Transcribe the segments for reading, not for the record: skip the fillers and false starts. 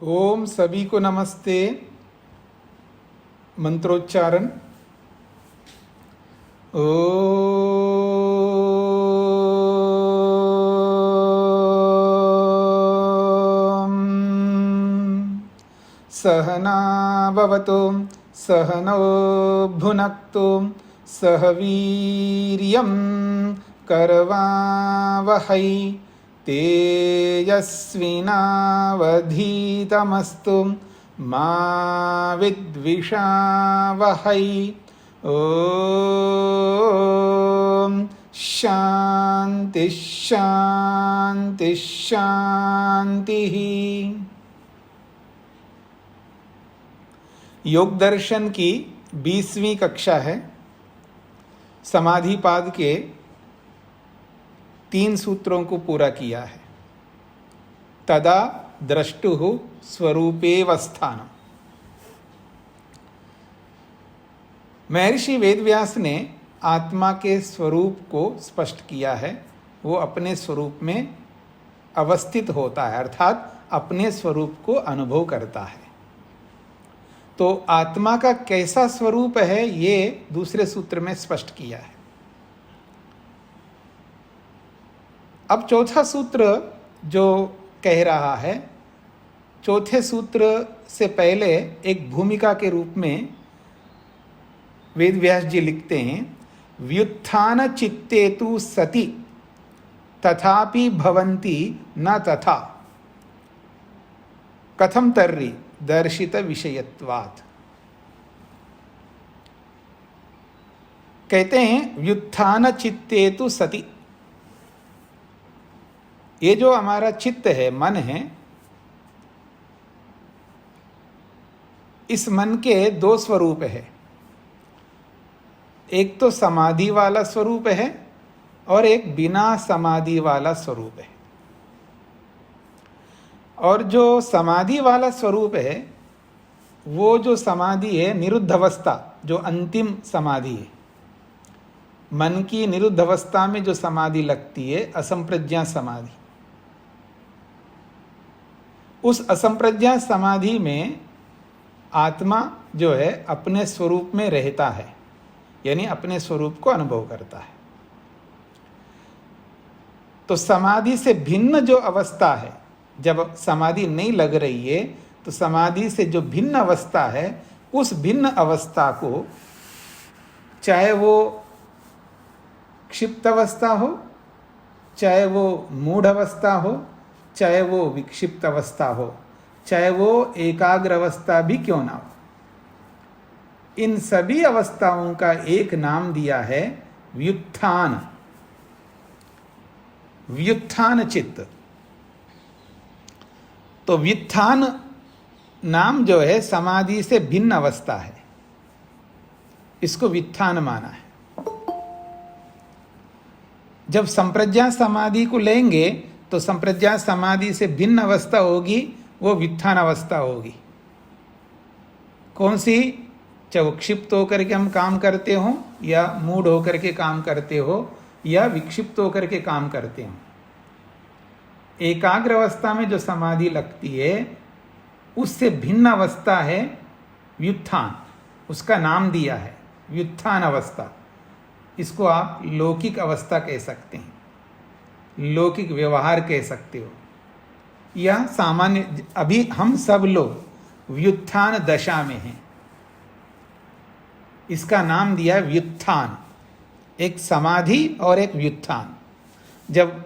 ओम सभी को नमस्ते। मंत्रोच्चारण। ओम सहना भवतु सहनौ भुनक्तु सह वीर्यं करवावहै तेजस्विनावधीतमस्तु मा विद्विषावहै। ओम शांति शांति शांति। योग दर्शन की 20वीं कक्षा है। समाधिपाद के 3 सूत्रों को पूरा किया है। तदा द्रष्टुः स्वरूपेवस्थानम्। महर्षि वेदव्यास ने आत्मा के स्वरूप को स्पष्ट किया है। वो अपने स्वरूप में अवस्थित होता है, अर्थात अपने स्वरूप को अनुभव करता है। तो आत्मा का कैसा स्वरूप है ये दूसरे सूत्र में स्पष्ट किया है। अब चौथा सूत्र जो कह रहा है, चौथे सूत्र से पहले एक भूमिका के रूप में वेदव्यास जी लिखते हैं, व्युत्थान चित्तेतु सति तथापि भवन्ति न तथा कथम तर्हि दर्शित विषयत्वात्। कहते हैं व्युत्थान चित्तेतु सति, ये जो हमारा चित्त है, मन है, इस मन के 2 स्वरूप है। एक तो समाधि वाला स्वरूप है और एक बिना समाधि वाला स्वरूप है। और जो समाधि वाला स्वरूप है, वो जो समाधि है निरुद्ध अवस्था, जो अंतिम समाधि है, मन की निरुद्ध अवस्था में जो समाधि लगती है, असंप्रज्ञा समाधि। उस असंप्रज्ञा समाधि में आत्मा जो है अपने स्वरूप में रहता है, यानी अपने स्वरूप को अनुभव करता है। तो समाधि से भिन्न जो अवस्था है, जब समाधि नहीं लग रही है, तो समाधि से जो भिन्न अवस्था है, उस भिन्न अवस्था को, चाहे वो क्षिप्त अवस्था हो, चाहे वो मूढ़ अवस्था हो, चाहे वो विक्षिप्त अवस्था हो, चाहे वो एकाग्र अवस्था भी क्यों ना हो, इन सभी अवस्थाओं का एक नाम दिया है व्युत्थान। व्युत्थान चित्त। तो व्युत्थान नाम जो है समाधि से भिन्न अवस्था है, इसको व्युत्थान माना है। जब संप्रज्ञा समाधि को लेंगे तो संप्रज्ञा समाधि से भिन्न अवस्था होगी, वो व्युत्थान अवस्था होगी। कौन सी? चाहे वो क्षिप्त होकर के हम काम करते हो, या मूढ़ होकर के काम करते हो, या विक्षिप्त होकर के काम करते हो। एकाग्र अवस्था में जो समाधि लगती है, उससे भिन्न अवस्था है व्युत्थान। उसका नाम दिया है व्युत्थान अवस्था। इसको आप लौकिक अवस्था कह सकते हैं, लौकिक व्यवहार कह सकते हो, या सामान्य। अभी हम सब लोग व्युत्थान दशा में हैं, इसका नाम दिया है व्युत्थान। एक समाधि और एक व्युत्थान। जब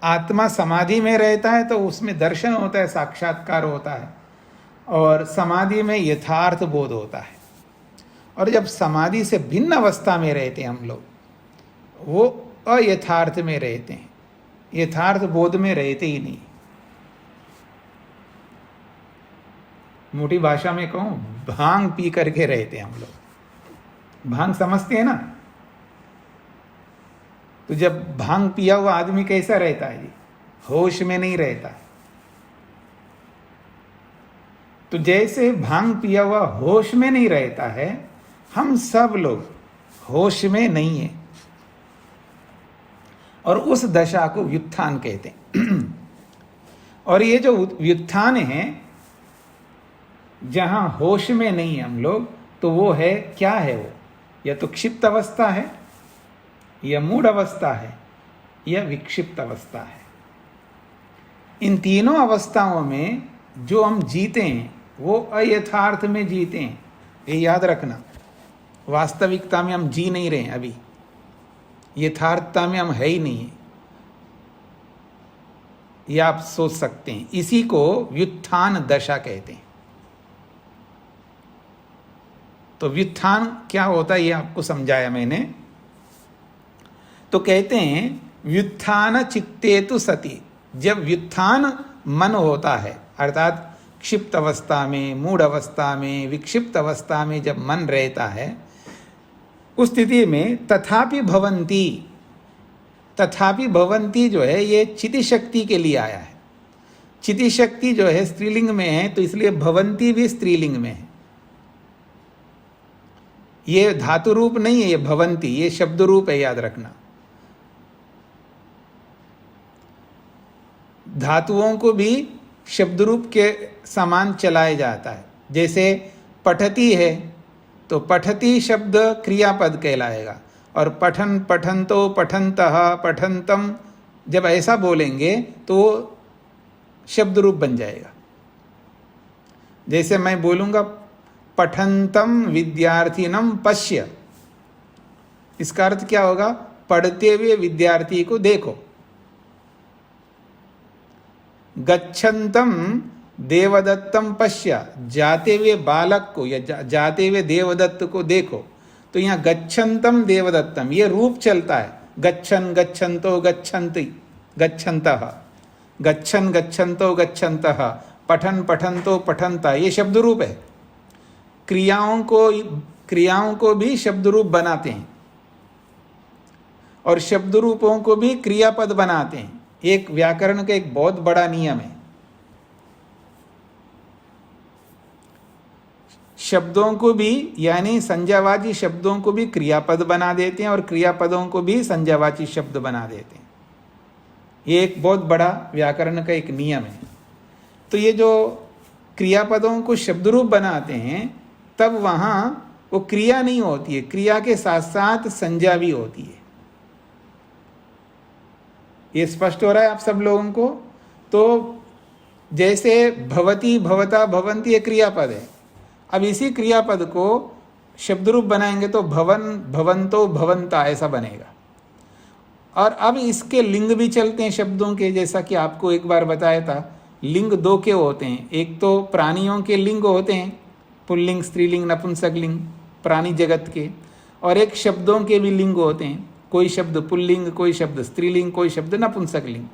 आत्मा समाधि में रहता है तो उसमें दर्शन होता है, साक्षात्कार होता है, और समाधि में यथार्थ बोध होता है। और जब समाधि से भिन्न अवस्था में रहते हैं हम लोग, वो अयथार्थ में रहते हैं, यथार्थ बोध में रहते ही नहीं। मोटी भाषा में कहूं, भांग पी करके रहते हैं हम लोग। भांग समझते हैं ना? तो जब भांग पिया हुआ आदमी कैसा रहता है जी? होश में नहीं रहता। तो जैसे भांग पिया हुआ होश में नहीं रहता है, हम सब लोग होश में नहीं है, और उस दशा को व्युत्थान कहते हैं। और ये जो व्युत्थान है, जहाँ होश में नहीं है हम लोग, तो वो है, क्या है वो? या तो क्षिप्त अवस्था है, या मूढ़ अवस्था है, या विक्षिप्त अवस्था है। इन तीनों अवस्थाओं में जो हम जीते हैं वो अयथार्थ में जीते हैं, ये याद रखना। वास्तविकता में हम जी नहीं रहे हैं अभी, यथार्थता में हम है ही नहीं है, ये आप सोच सकते हैं। इसी को व्युत्थान दशा कहते हैं। तो व्युत्थान क्या होता है ये आपको समझाया मैंने। तो कहते हैं व्युत्थान चित्तेतु सति, जब व्युत्थान मन होता है, अर्थात क्षिप्त अवस्था में, मूढ़ अवस्था में, विक्षिप्त अवस्था में जब मन रहता है, उस स्थिति में तथापि भवंती, तथापि भवंती जो है ये चिति शक्ति के लिए आया है। चिति शक्ति जो है स्त्रीलिंग में है, तो इसलिए भवंती भी स्त्रीलिंग में है। ये धातु रूप नहीं है, ये भवंती, ये शब्द रूप है, याद रखना। धातुओं को भी शब्द रूप के समान चलाया जाता है। जैसे पठती है, तो पठती शब्द क्रियापद कहलाएगा, और पठन, पठंतो, पठंतः, पठंतम जब ऐसा बोलेंगे तो शब्द रूप बन जाएगा। जैसे मैं बोलूँगा पठंतम विद्यार्थिनम पश्य, इसका अर्थ क्या होगा? पढ़ते हुए विद्यार्थी को देखो। गच्छन्तम देवदत्तम पश्य, जाते हुए बालक को या जाते हुए देवदत्त को देखो। तो यहाँ गच्छन्तम देवदत्तम, ये रूप चलता है। गच्छन, गच्छन्तो, गच्छन्ति, गच्छन्तः, गच्छन, गच्छन्तो, गच्छन्तः, पठन, पठन्तो, पठन्ता, ये शब्द रूप है। क्रियाओं को भी शब्द रूप बनाते हैं, और शब्द रूपों को भी क्रियापद बनाते हैं। एक व्याकरण का एक बहुत बड़ा नियम है। शब्दों को भी, यानी संज्ञावाची शब्दों को भी क्रियापद बना देते हैं, और क्रियापदों को भी संज्ञावाची शब्द बना देते हैं। ये एक बहुत बड़ा व्याकरण का एक नियम है। तो ये जो क्रियापदों को शब्द रूप बनाते हैं, तब वहाँ वो क्रिया नहीं होती है, क्रिया के साथ साथ संज्ञा भी होती है। ये स्पष्ट हो रहा है आप सब लोगों को? तो जैसे भवती, भवता, भवंती ये क्रियापद है। अब इसी क्रियापद को शब्द रूप बनाएंगे तो भवन, भवंतो, भवंता ऐसा बनेगा। और अब इसके लिंग भी चलते हैं शब्दों के, जैसा कि आपको एक बार बताया था। लिंग दो के होते हैं, एक तो प्राणियों के लिंग होते हैं, पुल्लिंग, स्त्रीलिंग, नपुंसकलिंग, प्राणी जगत के, और एक शब्दों के भी लिंग होते हैं। कोई शब्द पुल्लिंग, कोई शब्द स्त्रीलिंग, कोई शब्द नपुंसकलिंग।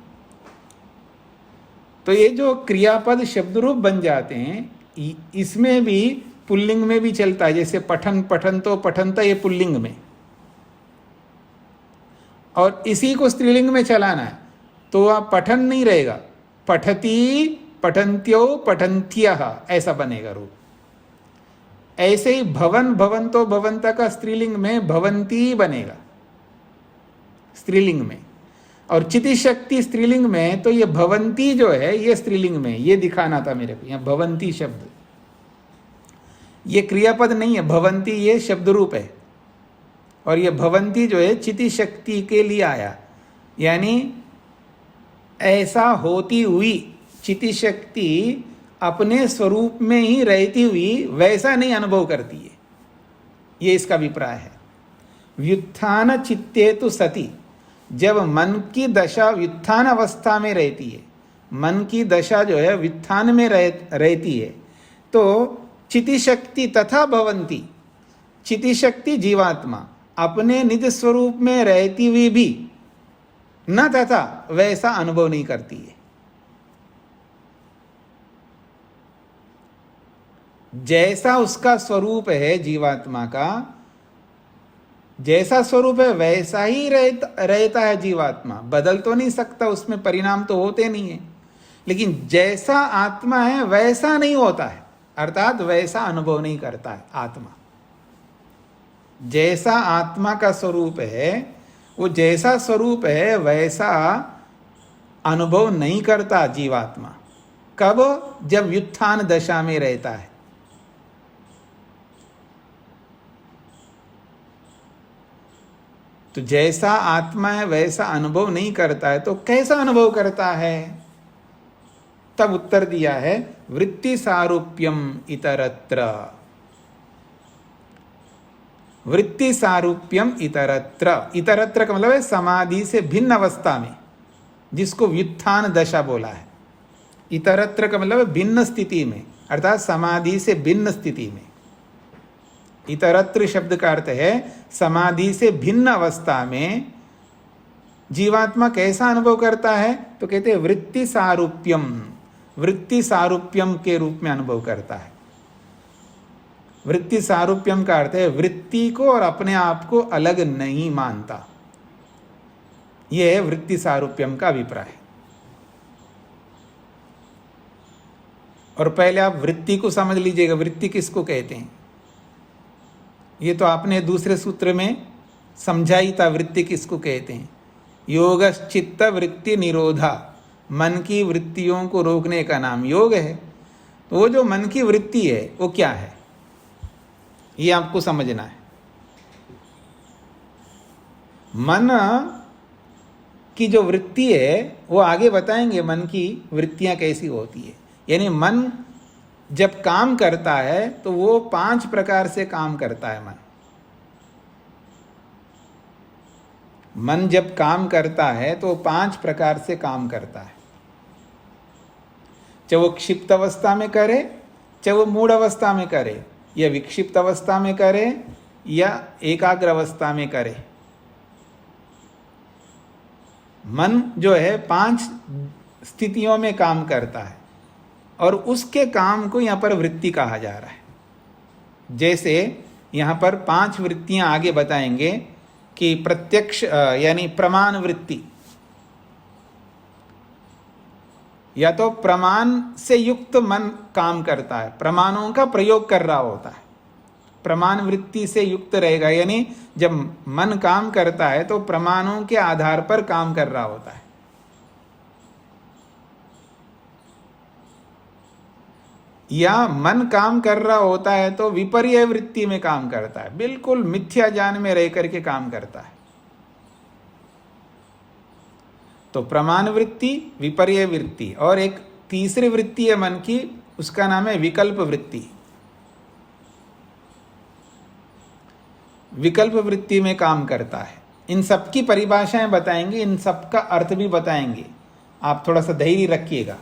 तो ये जो क्रियापद शब्द रूप बन जाते हैं, इसमें भी पुल्लिंग में भी चलता है। जैसे पठन, पठंतो, पठंता, ये पुल्लिंग में, और इसी को स्त्रीलिंग में चलाना है तो आप पठन नहीं रहेगा, पठती, पठंत्यो, पठंत्यः ऐसा बनेगा रूप। ऐसे ही भवन, भवंतो, भवंता का स्त्रीलिंग में भवंती बनेगा स्त्रीलिंग में, और चिति शक्ति स्त्रीलिंग में, तो ये भवंती जो है ये स्त्रीलिंग में। ये दिखाना था मेरे को, यहाँ भवंती शब्द, ये क्रियापद नहीं है, भवंती ये शब्द रूप है। और ये भवंती जो है चिति शक्ति के लिए आया, यानी ऐसा होती हुई चिति शक्ति अपने स्वरूप में ही रहती हुई वैसा नहीं अनुभव करती है, ये इसका अभिप्राय है। व्युत्थान चित्तेतु सति, जब मन की दशा व्युत्थान अवस्था में रहती है, मन की दशा जो है व्युत्थान में रहती है, तो चिति शक्ति तथा भवंती, चिति शक्ति जीवात्मा अपने निज स्वरूप में रहती हुई भी न तथा वैसा अनुभव नहीं करती है। जैसा उसका स्वरूप है जीवात्मा का, जैसा स्वरूप है वैसा ही रहता है जीवात्मा, बदल तो नहीं सकता, उसमें परिणाम तो होते नहीं है। लेकिन जैसा आत्मा है वैसा नहीं होता है, अर्थात वैसा अनुभव नहीं करता है आत्मा। जैसा आत्मा का स्वरूप है, वो जैसा स्वरूप है वैसा अनुभव नहीं करता जीवात्मा। कब? जब व्युत्थान दशा में रहता है, तो जैसा आत्मा है वैसा अनुभव नहीं करता है तो कैसा अनुभव करता है? तब उत्तर दिया है वृत्ति सारूप्यम इतरत्र। वृत्ति सारूप्यम इतरत्र, इतरत्र का मतलब है समाधि से भिन्न अवस्था में, जिसको व्युत्थान दशा बोला है। इतरत्र का मतलब भिन्न स्थिति में, अर्थात समाधि से भिन्न स्थिति में। इतरत्र शब्द का अर्थ है समाधि से भिन्न अवस्था में जीवात्मा कैसा अनुभव करता है? तो कहते हैं वृत्ति सारूप्यम, वृत्ति सारूप्यम के रूप में अनुभव करता है। वृत्ति सारूप्यम का अर्थ है वृत्ति को और अपने आप को अलग नहीं मानता। यह है वृत्ति सारूप्यम का अभिप्राय। और पहले आप वृत्ति को समझ लीजिएगा, वृत्ति किसको कहते हैं। ये तो आपने दूसरे सूत्र में समझा ही था, वृत्ति किसको कहते हैं। योगश्चित्त वृत्ति निरोधा, मन की वृत्तियों को रोकने का नाम योग है। तो वो जो मन की वृत्ति है वो क्या है, ये आपको समझना है। मन की जो वृत्ति है वो आगे बताएंगे मन की वृत्तियां कैसी होती है। यानी मन जब काम करता है तो वो 5 प्रकार से काम करता है। मन जब काम करता है तो 5 प्रकार से काम करता है। चाहे वो क्षिप्त अवस्था में करे, चाहे वो मूढ़ अवस्था में करे, या विक्षिप्त अवस्था में करे, या एकाग्र अवस्था में करे। मन जो है 5 स्थितियों में काम करता है और उसके काम को यहाँ पर वृत्ति कहा जा रहा है। जैसे यहाँ पर 5 वृत्तियां आगे बताएंगे कि प्रत्यक्ष यानी प्रमाण वृत्ति, या तो प्रमाण से युक्त मन काम करता है, प्रमाणों का प्रयोग कर रहा होता है, प्रमाण वृत्ति से युक्त रहेगा। यानी जब मन काम करता है तो प्रमाणों के आधार पर काम कर रहा होता है। या मन काम कर रहा होता है तो विपर्य वृत्ति में काम करता है, बिल्कुल मिथ्या ज्ञान में रह करके काम करता है। तो प्रमाण वृत्ति, विपर्य वृत्ति, और एक तीसरी वृत्ति है मन की, उसका नाम है विकल्प वृत्ति। विकल्प वृत्ति में काम करता है। इन सब की परिभाषाएं बताएंगे, इन सब का अर्थ भी बताएंगे। आप थोड़ा सा धैर्य रखिएगा।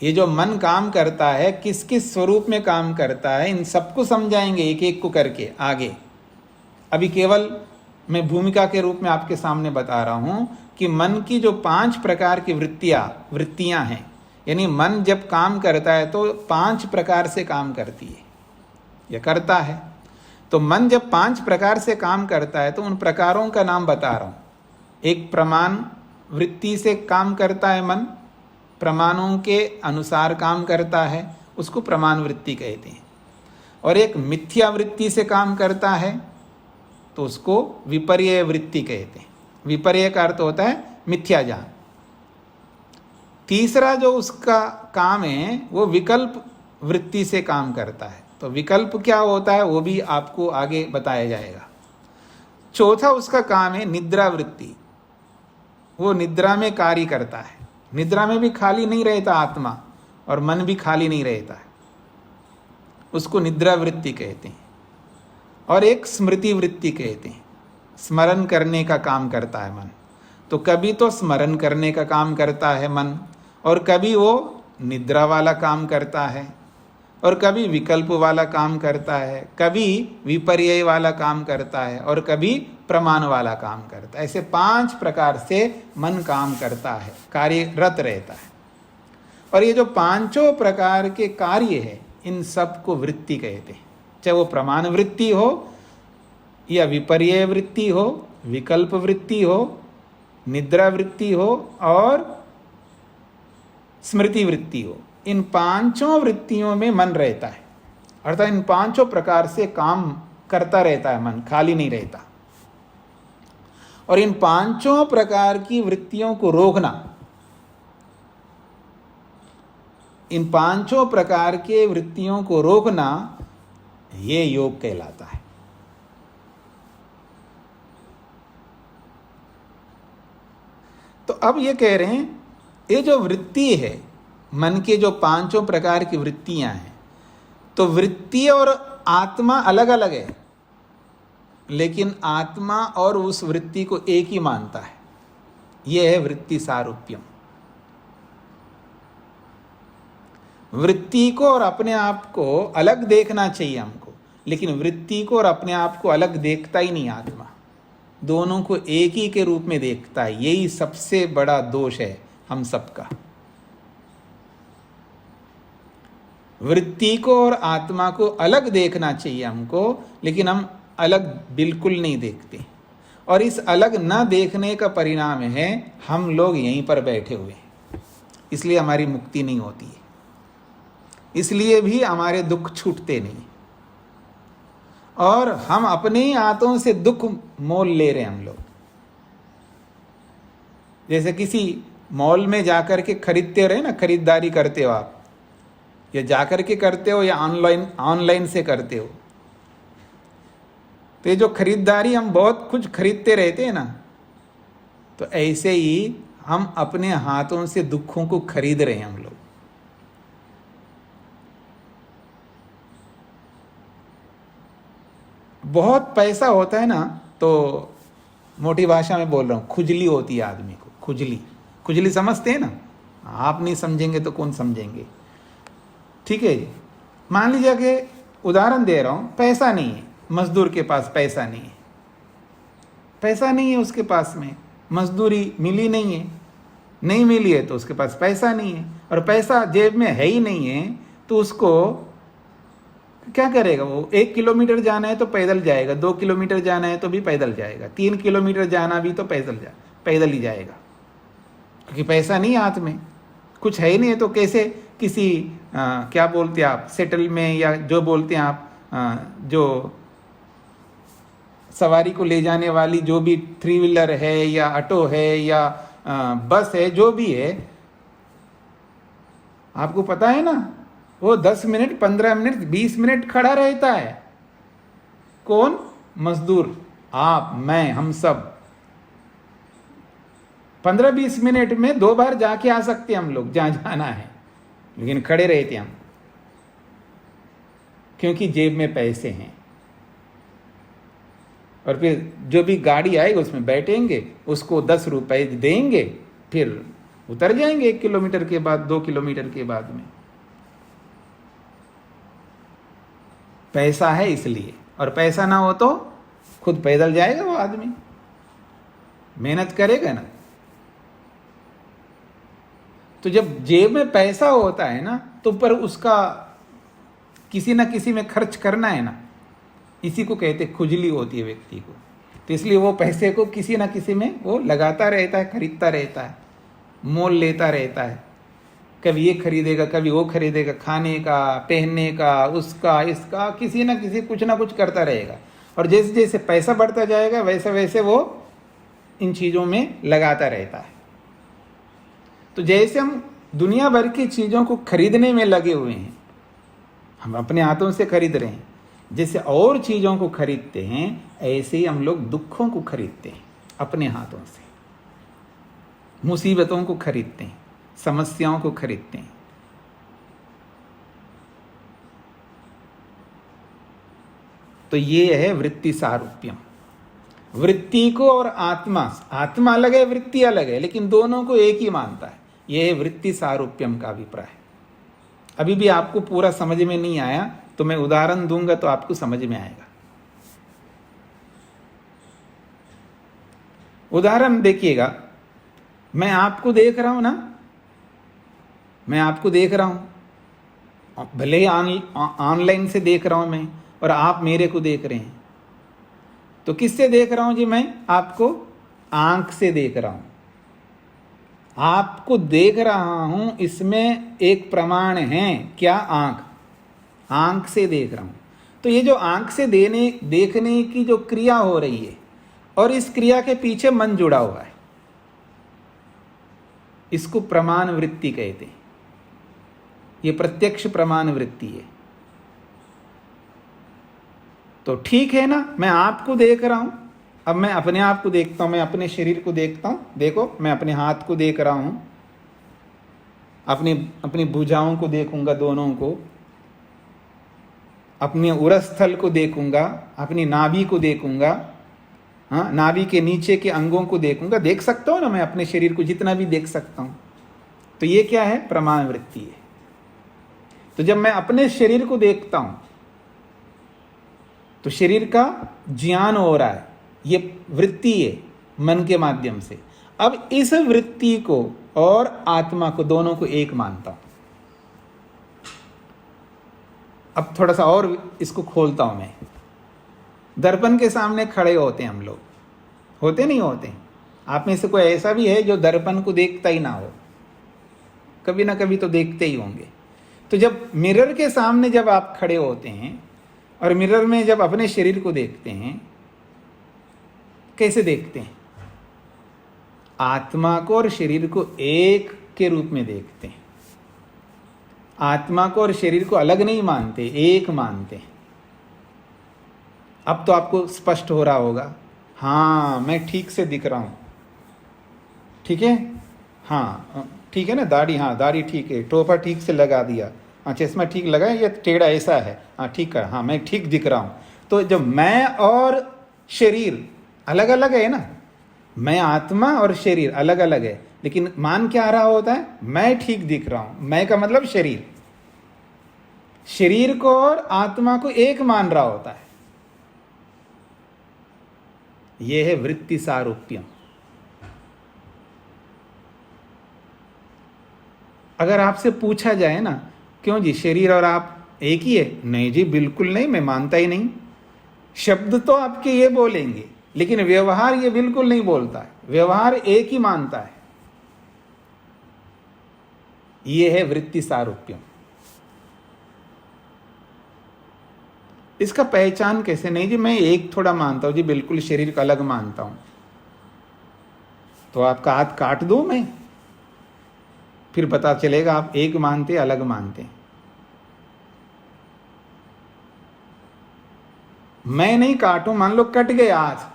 ये जो मन काम करता है किस किस स्वरूप में काम करता है, इन सबको समझाएंगे एक एक को करके आगे। अभी केवल मैं भूमिका के रूप में आपके सामने बता रहा हूं कि मन की जो 5 प्रकार की वृत्तियां हैं, यानी मन जब काम करता है तो 5 प्रकार से काम करती है या करता है। तो मन जब 5 प्रकार से काम करता है तो उन प्रकारों का नाम बता रहा हूं। एक प्रमाण वृत्ति से काम करता है मन, प्रमाणों के अनुसार काम करता है, उसको प्रमाण वृत्ति कहते हैं। और एक मिथ्या वृत्ति से काम करता है तो उसको विपर्य वृत्ति कहते हैं। विपर्य का अर्थ होता है मिथ्या ज्ञान। तीसरा जो उसका काम है वो विकल्प वृत्ति से काम करता है। तो विकल्प क्या होता है वो भी आपको आगे बताया जाएगा। चौथा उसका काम है निद्रा वृत्ति। वो निद्रा में कार्य करता है। निद्रा में भी खाली नहीं रहता आत्मा, और मन भी खाली नहीं रहता है, उसको निद्रा वृत्ति कहते हैं। और एक स्मृति वृत्ति कहते हैं, स्मरण करने का काम करता है मन। तो कभी तो स्मरण करने का काम करता है मन, और कभी वो निद्रा वाला काम करता है, और कभी विकल्प वाला काम करता है, कभी विपर्य वाला काम करता है, और कभी प्रमाण वाला काम करता है। ऐसे 5 प्रकार से मन काम करता है, कार्यरत रहता है। और ये जो 5 प्रकार के कार्य है इन सब को वृत्ति कहते हैं। चाहे वो प्रमाण वृत्ति हो, या विपर्य वृत्ति हो, विकल्प वृत्ति हो, निद्रा वृत्ति हो, और स्मृति वृत्ति हो, इन 5 वृत्तियों में मन रहता है। अर्थात इन 5 प्रकार से काम करता रहता है मन, खाली नहीं रहता। और इन 5 प्रकार की वृत्तियों को रोकना, इन 5 प्रकार के वृत्तियों को रोकना, ये योग कहलाता है। अब ये कह रहे हैं, ये जो वृत्ति है, मन के जो पांचों प्रकार की वृत्तियां हैं, तो वृत्ति और आत्मा अलग अलग है, लेकिन आत्मा और उस वृत्ति को एक ही मानता है। यह है वृत्ति सारूप्यम। वृत्ति को और अपने आप को अलग देखना चाहिए हमको, लेकिन वृत्ति को और अपने आप को अलग देखता ही नहीं आत्मा, दोनों को एक ही के रूप में देखता है। यही सबसे बड़ा दोष है हम सबका। वृत्ति को और आत्मा को अलग देखना चाहिए हमको, लेकिन हम अलग बिल्कुल नहीं देखते, और इस अलग न देखने का परिणाम है हम लोग यहीं पर बैठे हुए हैं। इसलिए हमारी मुक्ति नहीं होती है, इसलिए भी हमारे दुख छूटते नहीं, और हम अपने ही हाथों से दुख मोल ले रहे हैं हम लोग। जैसे किसी मॉल में जाकर के खरीदते रहे ना, खरीदारी करते हो आप, या जाकर के करते हो या ऑनलाइन से करते हो, तो ये जो खरीदारी हम बहुत कुछ खरीदते रहते हैं ना, तो ऐसे ही हम अपने हाथों से दुखों को खरीद रहे हैं हम लोग। बहुत पैसा होता है ना, तो मोटी भाषा में बोल रहा हूँ, खुजली होती है आदमी को। खुजली समझते हैं ना, आप नहीं समझेंगे तो कौन समझेंगे। ठीक है जी, मान लीजिए कि उदाहरण दे रहा हूँ, पैसा नहीं है, मजदूर के पास पैसा नहीं है, पैसा नहीं है उसके पास में, मजदूरी मिली नहीं है, नहीं मिली है तो उसके पास पैसा नहीं है, और पैसा जेब में है ही नहीं है, तो उसको क्या करेगा? वो 1 किलोमीटर जाना है तो पैदल जाएगा, 2 किलोमीटर जाना है तो भी पैदल जाएगा, 3 किलोमीटर जाना भी तो पैदल ही जाएगा, क्योंकि पैसा नहीं हाथ में, कुछ है ही नहीं है। तो कैसे किसी क्या बोलते हैं आप, सेटल में, या जो बोलते हैं आप, जो सवारी को ले जाने वाली जो भी 3 व्हीलर है या ऑटो है या बस है, जो भी है, आपको पता है ना, वो 10 मिनट, 15 मिनट, 20 मिनट खड़ा रहता है। कौन? मजदूर, आप, मैं, हम सब 15-20 मिनट में 2 बार जाके आ सकते हैं हम लोग जहां जाना है, लेकिन खड़े रहते हम, क्योंकि जेब में पैसे हैं। और फिर जो भी गाड़ी आएगी उसमें बैठेंगे, उसको 10 रुपए देंगे, फिर उतर जाएंगे 1 किलोमीटर के बाद, 2 किलोमीटर के बाद में। पैसा है इसलिए, और पैसा ना हो तो खुद पैदल जाएगा वो आदमी, मेहनत करेगा ना। तो जब जेब में पैसा होता है ना, तो पर उसका किसी ना किसी में खर्च करना है ना, इसी को कहते खुजली होती है व्यक्ति को। तो इसलिए वो पैसे को किसी ना किसी में वो लगाता रहता है, खरीदता रहता है, मोल लेता रहता है। कभी ये खरीदेगा, कभी वो खरीदेगा, खाने का, पहनने का, उसका, इसका, किसी ना किसी कुछ ना कुछ करता रहेगा। और जैसे जैसे पैसा बढ़ता जाएगा वैसे वैसे वो इन चीज़ों में लगाता रहता है। तो जैसे हम दुनिया भर की चीज़ों को खरीदने में लगे हुए हैं, हम अपने हाथों से खरीद रहे हैं, जैसे और चीज़ों को खरीदते हैं, ऐसे ही हम लोग दुखों को खरीदते हैं अपने हाथों से, मुसीबतों को खरीदते हैं, समस्याओं को खरीदते हैं। तो ये है वृत्ति सारूप्यम। वृत्ति को और आत्मा अलग है, वृत्ति अलग है, लेकिन दोनों को एक ही मानता है। यह है वृत्ति सारूप्यम का अभिप्राय। अभी भी आपको पूरा समझ में नहीं आया तो मैं उदाहरण दूंगा तो आपको समझ में आएगा। उदाहरण देखिएगा, मैं आपको देख रहा हूं ना, मैं आपको देख रहा हूं, भले ही ऑनलाइन से देख रहा हूं मैं, और आप मेरे को देख रहे हैं। तो किससे देख रहा हूं जी? मैं आपको आंख से देख रहा हूं। आपको देख रहा हूं, इसमें एक प्रमाण है क्या? आंख से देख रहा हूं। तो ये जो आंख से देखने की जो क्रिया हो रही है, और इस क्रिया के पीछे मन जुड़ा हुआ है, इसको प्रमाण वृत्ति कहते हैं। ये प्रत्यक्ष प्रमाण वृत्ति है। तो ठीक है ना, मैं आपको देख रहा हूं, अब मैं अपने आप को देखता हूं, मैं अपने शरीर को देखता हूं। देखो, मैं अपने हाथ को देख रहा हूं, अपनी अपनी भुजाओं को देखूंगा, दोनों को, अपने उरस्थल को देखूंगा, अपनी नाभि को देखूंगा, हाँ, नाभि के नीचे के अंगों को देखूंगा। देख सकता हूं ना मैं अपने शरीर को, जितना भी देख सकता हूं। तो ये क्या है? प्रमाण वृत्ति है। तो जब मैं अपने शरीर को देखता हूं तो शरीर का ज्ञान हो रहा है, ये वृत्ति है मन के माध्यम से। अब इस वृत्ति को और आत्मा को, दोनों को एक मानता हूं। अब थोड़ा सा और इसको खोलता हूं मैं। दर्पण के सामने खड़े होते हैं हम लोग, होते नहीं होते? आप में से कोई ऐसा भी है जो दर्पण को देखता ही ना हो? कभी ना कभी तो देखते ही होंगे। तो जब मिरर के सामने जब आप खड़े होते हैं और मिरर में जब अपने शरीर को देखते हैं, कैसे देखते हैं? आत्मा को और शरीर को एक के रूप में देखते हैं। आत्मा को और शरीर को अलग नहीं मानते, एक मानते हैं। अब तो आपको स्पष्ट हो रहा होगा, हाँ मैं ठीक से दिख रहा हूं, ठीक है, हाँ ठीक है ना, दाढ़ी, हाँ दाढ़ी ठीक है, टोपा ठीक से लगा दिया, हाँ चश्मा ठीक लगा है, या टेढ़ा ऐसा है, हाँ ठीक है, हाँ मैं ठीक दिख रहा हूं। तो जब मैं और शरीर अलग अलग है ना, मैं आत्मा और शरीर अलग अलग है, लेकिन मान क्या आ रहा होता है? मैं ठीक दिख रहा हूं। मैं का मतलब शरीर, शरीर को और आत्मा को एक मान रहा होता है। यह है वृत्ति सारूप्यम। अगर आपसे पूछा जाए ना, क्यों जी शरीर और आप एक ही है? नहीं जी बिल्कुल नहीं, मैं मानता ही नहीं। शब्द तो आपके ये बोलेंगे, लेकिन व्यवहार ये बिल्कुल नहीं बोलता है। व्यवहार एक ही मानता है। ये है वृत्ति सारूप्यम। इसका पहचान कैसे? नहीं जी मैं एक थोड़ा मानता हूं जी, बिल्कुल शरीर का अलग मानता हूं। तो आपका हाथ काट दूं मैं, फिर पता चलेगा आप एक मानते अलग मानते। मैं नहीं काटूं, मान लो कट गया हाथ,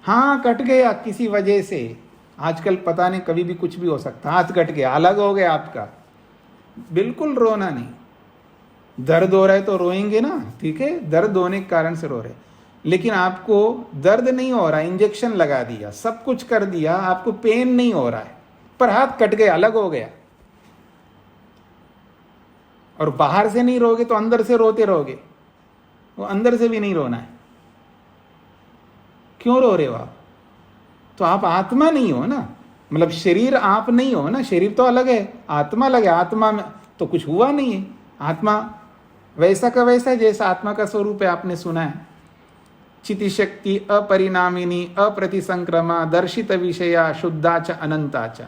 हाँ कट गया किसी वजह से, आजकल पता नहीं कभी भी कुछ भी हो सकता, हाथ कट गया, अलग हो गया आपका, बिल्कुल रोना नहीं। दर्द हो रहा है तो रोएंगे ना, ठीक है, दर्द होने के कारण से रो रहे, लेकिन आपको दर्द नहीं हो रहा, इंजेक्शन लगा दिया, सब कुछ कर दिया, आपको पेन नहीं हो रहा है, पर हाथ कट गया, अलग हो गया। और बाहर से नहीं रोगे तो अंदर से रोते रहोगे, वो अंदर से भी नहीं रोना है। क्यों रो रहे हो आप? तो आप आत्मा नहीं हो ना, मतलब शरीर आप नहीं हो ना, शरीर तो अलग है, आत्मा अलग है। आत्मा में तो कुछ हुआ नहीं है। आत्मा वैसा का वैसा है जैसा आत्मा का स्वरूप है। आपने सुना है, चिति शक्ति अपरिणामिनी अप्रतिसंक्रमा दर्शित विषया शुद्धा च अनंता च।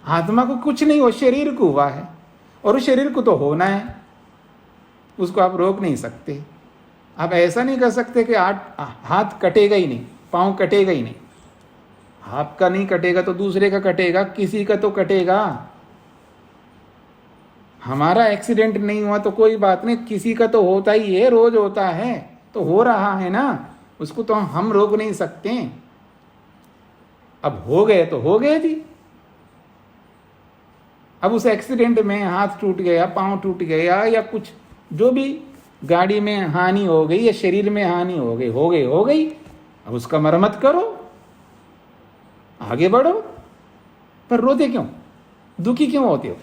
आत्मा को कुछ नहीं हो, शरीर को हुआ है, और उस शरीर को तो होना है, उसको आप रोक नहीं सकते। आप ऐसा नहीं कर सकते कि हाथ कटेगा ही नहीं, पाँव कटेगा ही नहीं। आपका नहीं कटेगा तो दूसरे का कटेगा, किसी का तो कटेगा। हमारा एक्सीडेंट नहीं हुआ तो कोई बात नहीं, किसी का तो होता ही है, रोज होता है, तो हो रहा है ना, उसको तो हम रोक नहीं सकते। अब हो गए तो हो गए जी। अब उस एक्सीडेंट में हाथ टूट गया, पाँव टूट गया, या कुछ जो भी गाड़ी में हानि हो गई या शरीर में हानि हो गई, हो गई। अब उसका मरम्मत करो, आगे बढ़ो। पर रोते क्यों? दुखी क्यों होते हो?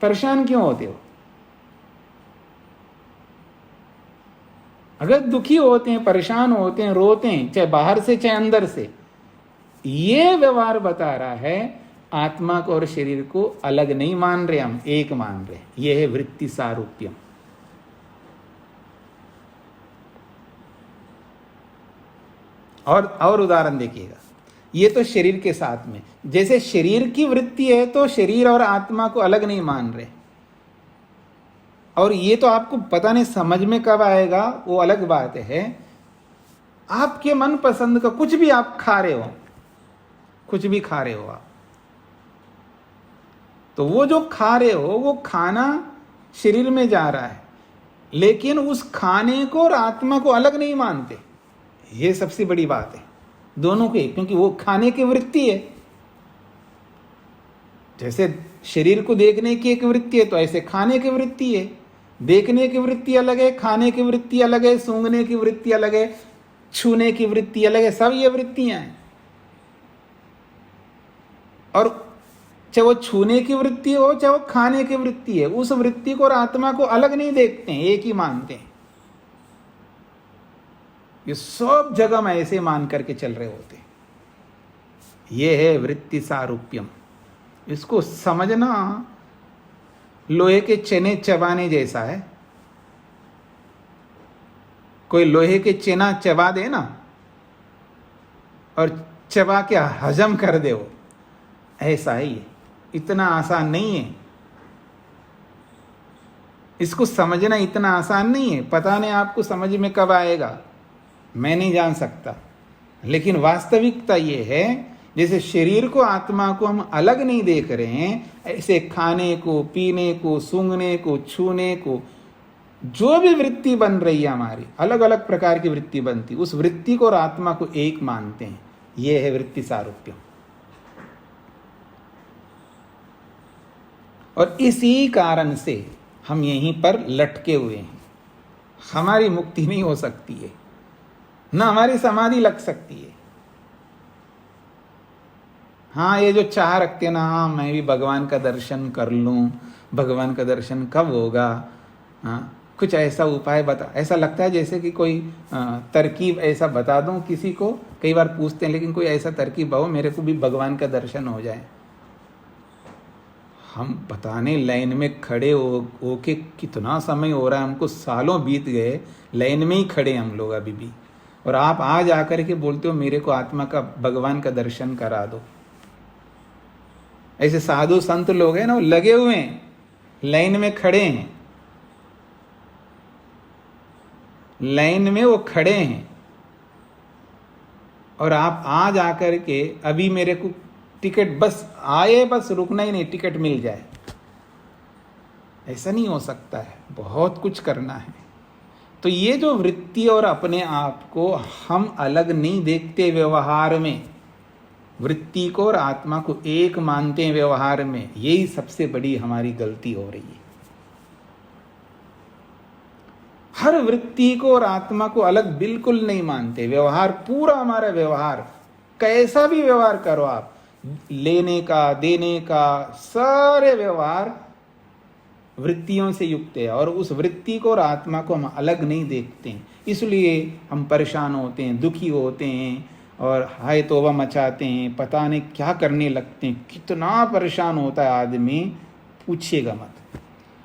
परेशान क्यों होते हो? अगर दुखी होते हैं, परेशान होते हैं, रोते हैं, चाहे बाहर से चाहे अंदर से, ये व्यवहार बता रहा है आत्मा को और शरीर को अलग नहीं मान रहे, हम एक मान रहे। यह है वृत्ति सारूप्यम। और उदाहरण देखिएगा, ये तो शरीर के साथ में, जैसे शरीर की वृत्ति है तो शरीर और आत्मा को अलग नहीं मान रहे। और ये तो आपको पता नहीं समझ में कब आएगा, वो अलग बात है। आपके मन पसंद का कुछ भी आप खा रहे हो, कुछ भी खा रहे हो आप, तो वो जो खा रहे हो वो खाना शरीर में जा रहा है, लेकिन उस खाने को और आत्मा को अलग नहीं मानते, ये सबसे बड़ी बात है दोनों के, क्योंकि वो खाने की वृत्ति है। जैसे शरीर को देखने की एक वृत्ति है, तो ऐसे खाने की वृत्ति है। देखने की वृत्ति अलग है, खाने की वृत्ति अलग है, सूंघने की वृत्ति अलग है, छूने की वृत्ति अलग है, सब ये वृत्तियां हैं। और चाहे वो छूने की वृत्ति हो, चाहे वो खाने की वृत्ति है, उस वृत्ति को और आत्मा को अलग नहीं देखते हैं, एक ही मानते हैं। ये सब जगह में ऐसे मान करके चल रहे होते हैं। ये है वृत्ति सारूप्यम। इसको समझना लोहे के चने चबाने जैसा है। कोई लोहे के चना चबा दे ना और चबा के हजम कर दे, वो ऐसा ही है। इतना आसान नहीं है, इसको समझना इतना आसान नहीं है। पता नहीं आपको समझ में कब आएगा, मैं नहीं जान सकता। लेकिन वास्तविकता ये है, जैसे शरीर को आत्मा को हम अलग नहीं देख रहे हैं, ऐसे खाने को, पीने को, सूंघने को, छूने को, जो भी वृत्ति बन रही है हमारी, अलग अलग प्रकार की वृत्ति बनती, उस वृत्ति को और आत्मा को एक मानते हैं। यह है वृत्ति सारूप्य। और इसी कारण से हम यहीं पर लटके हुए हैं। हमारी मुक्ति नहीं हो सकती है, ना हमारी समाधि लग सकती है। हाँ, ये जो चाह रखते हैं ना, हाँ मैं भी भगवान का दर्शन कर लूं, भगवान का दर्शन कब होगा, हाँ कुछ ऐसा उपाय बता। ऐसा लगता है जैसे कि कोई तरकीब ऐसा बता दूं किसी को। कई बार पूछते हैं, लेकिन कोई ऐसा तरकीब हो मेरे को भी भगवान का दर्शन हो जाए। हम बताने लाइन में खड़े हो के कितना समय हो रहा है, हमको सालों बीत गए, लाइन में ही खड़े हम लोग अभी भी। और आप आज आकर के बोलते हो मेरे को आत्मा का, भगवान का दर्शन करा दो। ऐसे साधु संत लोग हैं ना, वो लगे हुए हैं, लाइन में खड़े हैं, लाइन में वो खड़े हैं। और आप आज आकर के अभी मेरे को टिकट, बस आए, बस रुकना ही नहीं, टिकट मिल जाए, ऐसा नहीं हो सकता है। बहुत कुछ करना है। तो ये जो वृत्ति और अपने आप को हम अलग नहीं देखते व्यवहार में, वृत्ति को और आत्मा को एक मानते हैं व्यवहार में, यही सबसे बड़ी हमारी गलती हो रही है। हर वृत्ति को और आत्मा को अलग बिल्कुल नहीं मानते। व्यवहार, पूरा हमारा व्यवहार, कैसा भी व्यवहार करो आप, लेने का, देने का, सारे व्यवहार वृत्तियों से युक्त है। और उस वृत्ति को और आत्मा को हम अलग नहीं देखते हैं, इसलिए हम परेशान होते हैं, दुखी होते हैं और हाय तौबा मचाते हैं, पता नहीं क्या करने लगते हैं। कितना परेशान होता है आदमी, पूछिएगा मत।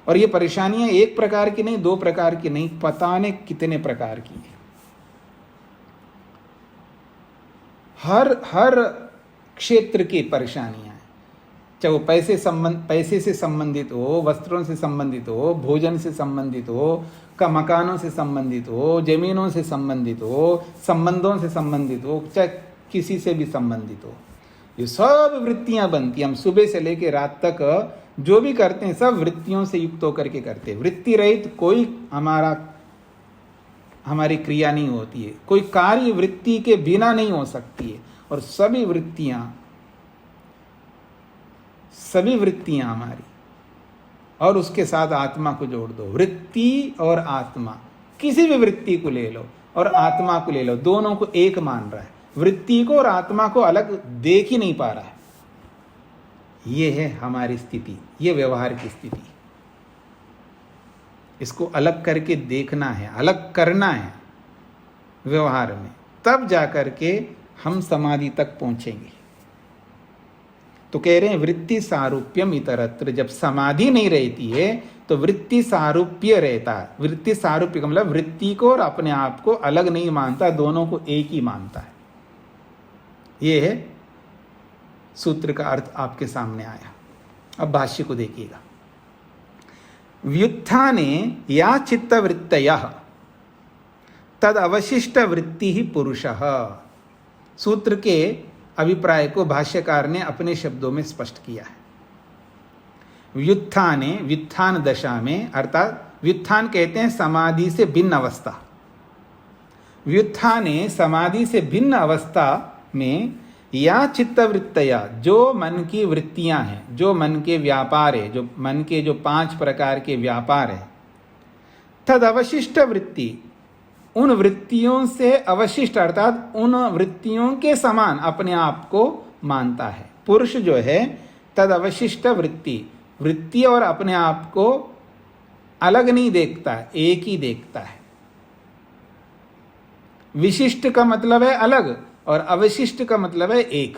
और ये परेशानियां एक प्रकार की नहीं, दो प्रकार की नहीं, पता नहीं कितने प्रकार की है। हर क्षेत्र की परेशानियां हैं, चाहे वो पैसे से संबंधित हो, वस्त्रों से संबंधित हो, भोजन से संबंधित हो, का मकानों से संबंधित हो, जमीनों से संबंधित हो, संबंधों से संबंधित हो, चाहे किसी से भी संबंधित हो, ये सब वृत्तियां बनती हैं। हम सुबह से लेकर रात तक जो भी करते हैं सब वृत्तियों से युक्त होकर के करते हैं। वृत्ति रहित कोई हमारी क्रिया नहीं होती है, कोई कार्य वृत्ति के बिना नहीं हो सकती है। और सभी वृत्तियां हमारी, और उसके साथ आत्मा को जोड़ दो। वृत्ति और आत्मा, किसी भी वृत्ति को ले लो और आत्मा को ले लो, दोनों को एक मान रहा है। वृत्ति को और आत्मा को अलग देख ही नहीं पा रहा है। ये है हमारी स्थिति, ये व्यवहार की स्थिति। इसको अलग करके देखना है, अलग करना है व्यवहार में, तब जाकर के हम समाधि तक पहुंचेंगे। तो कह रहे हैं वृत्ति सारूप्यम इतरत्र। जब समाधि नहीं रहती है तो वृत्ति सारूप्य रहता है। वृत्ति सारूप्य का मतलब वृत्ति को और अपने आप को अलग नहीं मानता, दोनों को एक ही मानता है। ये है सूत्र का अर्थ आपके सामने आया। अब भाष्य को देखिएगा। व्युत्थाने या चित्तवृत्तयः तद अवशिष्ट वृत्ति ही पुरुषः। सूत्र के अभिप्राय को भाष्यकार ने अपने शब्दों में स्पष्ट किया है। व्युत्थाने, व्युत्थान दशा में, अर्थात व्युत्थान कहते हैं समाधि से भिन्न अवस्था। व्युत्थाने समाधि से भिन्न अवस्था में या चित्तवृत्तया, जो मन की वृत्तियां हैं, जो मन के व्यापार है, जो मन के जो 5 प्रकार के व्यापार है, तद अवशिष्ट वृत्ति, उन वृत्तियों से अवशिष्ट अर्थात उन वृत्तियों के समान अपने आप को मानता है। पुरुष जो है तद अवशिष्ट वृत्ति, वृत्ति और अपने आप को अलग नहीं देखता, एक ही देखता है। विशिष्ट का मतलब है अलग और अवशिष्ट का मतलब है एक।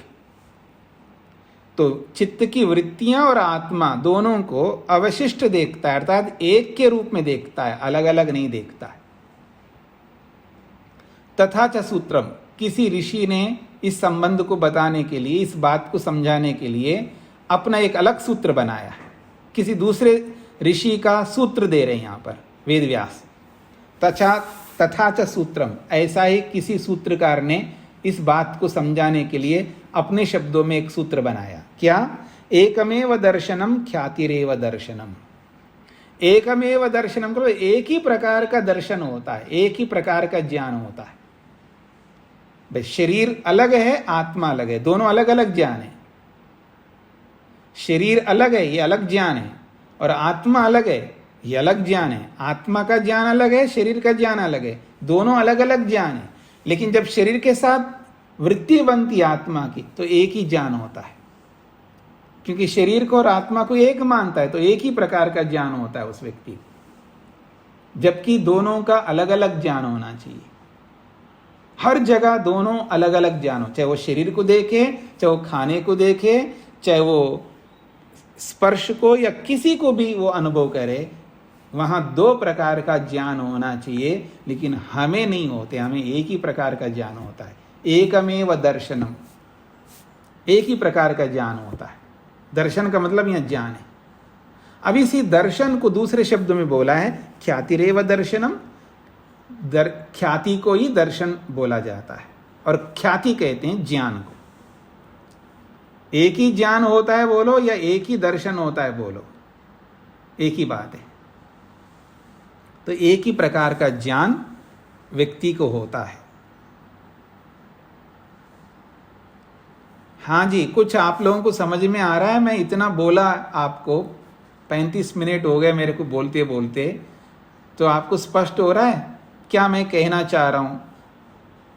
तो चित्त की वृत्तियां और आत्मा दोनों को अवशिष्ट देखता है, अर्थात एक के रूप में देखता है, अलग अलग नहीं देखता है। तथा च सूत्रम, किसी ऋषि ने इस संबंध को बताने के लिए, इस बात को समझाने के लिए अपना एक अलग सूत्र बनाया है। किसी दूसरे ऋषि का सूत्र दे रहे हैं यहां पर वेद व्यास। तथा च सूत्रम, ऐसा ही किसी सूत्रकार ने इस बात को समझाने के लिए अपने शब्दों में एक सूत्र बनाया। क्या? एकमेव दर्शनम ख्यातिरेव दर्शनम। एकमेव दर्शनम मतलब एक ही प्रकार का दर्शन होता है, एक ही प्रकार का ज्ञान होता है। भाई शरीर अलग है, आत्मा अलग है, दोनों अलग अलग ज्ञान है। शरीर अलग है, ये अलग ज्ञान है, और आत्मा अलग है, ये अलग ज्ञान है। आत्मा का ज्ञान अलग है, शरीर का ज्ञान अलग है, दोनों अलग अलग ज्ञान है। लेकिन जब शरीर के साथ वृत्ति बनती है आत्मा की, तो एक ही ज्ञान होता है, क्योंकि शरीर को और आत्मा को एक मानता है, तो एक ही प्रकार का ज्ञान होता है उस व्यक्ति को। जबकि दोनों का अलग अलग ज्ञान होना चाहिए। हर जगह दोनों अलग अलग ज्ञान हो, चाहे वो शरीर को देखे, चाहे वो खाने को देखे, चाहे वो स्पर्श को या किसी को भी वो अनुभव करे, वहां 2 प्रकार का ज्ञान होना चाहिए। लेकिन हमें नहीं होते, हमें एक ही प्रकार का ज्ञान होता है। एकमेव दर्शनम, एक ही प्रकार का ज्ञान होता है। दर्शन का मतलब यहां ज्ञान है। अब इसी दर्शन को दूसरे शब्दों में बोला है ख्यातिरेव दर्शनम। ख्याति को ही दर्शन बोला जाता है, और ख्याति कहते हैं ज्ञान को। एक ही ज्ञान होता है बोलो, या एक ही दर्शन होता है बोलो, एक ही बात है। तो एक ही प्रकार का ज्ञान व्यक्ति को होता है। हाँ जी, कुछ आप लोगों को समझ में आ रहा है? मैं इतना बोला आपको, 35 मिनट हो गए मेरे को बोलते बोलते, तो आपको स्पष्ट हो रहा है क्या मैं कहना चाह रहा हूं,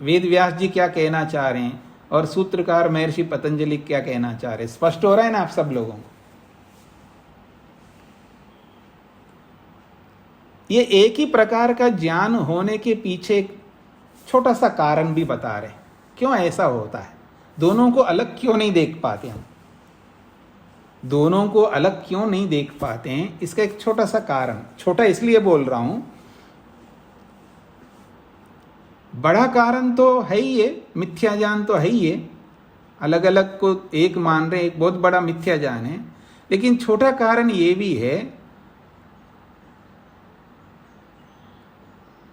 वेद व्यास जी क्या कहना चाह रहे हैं, और सूत्रकार महर्षि पतंजलि क्या कहना चाह रहे हैं? स्पष्ट हो रहा है ना आप सब लोगों को? ये एक ही प्रकार का ज्ञान होने के पीछे एक छोटा सा कारण भी बता रहे, क्यों ऐसा होता है, दोनों को अलग क्यों नहीं देख पाते हम, दोनों को अलग क्यों नहीं देख पाते हैं, इसका एक छोटा सा कारण। छोटा इसलिए बोल रहा हूं, बड़ा कारण तो है ही है, मिथ्या ज्ञान तो है ही है, अलग अलग को एक मान रहे, एक बहुत बड़ा मिथ्या ज्ञान है। लेकिन छोटा कारण ये भी है,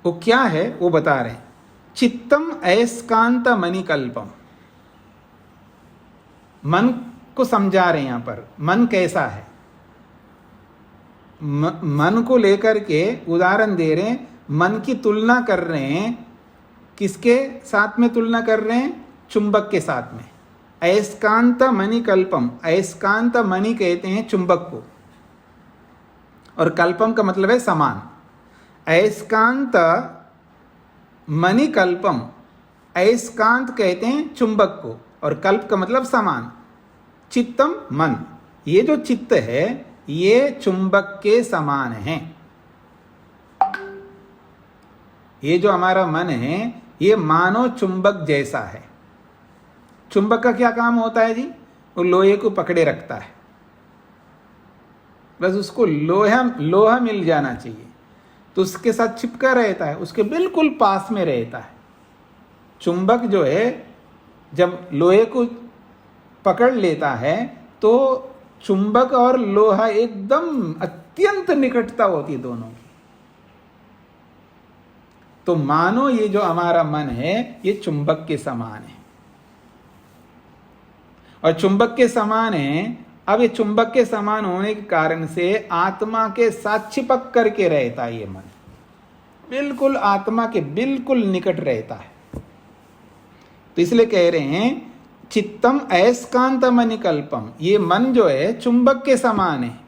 वो क्या है वो बता रहे हैं। चित्तम अयस्कांत मणिकल्पम, मन को समझा रहे हैं यहां पर। मन कैसा है, मन को लेकर के उदाहरण दे रहे हैं, मन की तुलना कर रहे हैं। किसके साथ में तुलना कर रहे हैं? चुंबक के साथ में। अयस्कांत मणिकल्पम, अयस्कांत मणि कहते हैं चुंबक को, और कल्पम का मतलब है समान। अयस्कांत मणिकल्पम, अयस्कांत कहते हैं चुंबक को, और कल्प का मतलब समान। चित्तम मन, ये जो चित्त है ये चुंबक के समान है। ये जो हमारा मन है ये मानो चुंबक जैसा है। चुंबक का क्या काम होता है जी? वो लोहे को पकड़े रखता है, बस उसको लोहा मिल जाना चाहिए तो उसके साथ चिपका रहता है, उसके बिल्कुल पास में रहता है। चुंबक जो है जब लोहे को पकड़ लेता है तो चुंबक और लोहा एकदम अत्यंत निकटता होती है दोनों की। तो मानो ये जो हमारा मन है ये चुंबक के समान है, और चुंबक के समान है। अब ये चुंबक के समान होने के कारण से आत्मा के साथ चिपक करके रहता है ये मन, बिल्कुल आत्मा के बिल्कुल निकट रहता है। तो इसलिए कह रहे हैं चित्तम अयस्कांतम अनिकल्पम, ये मन जो है चुंबक के समान है।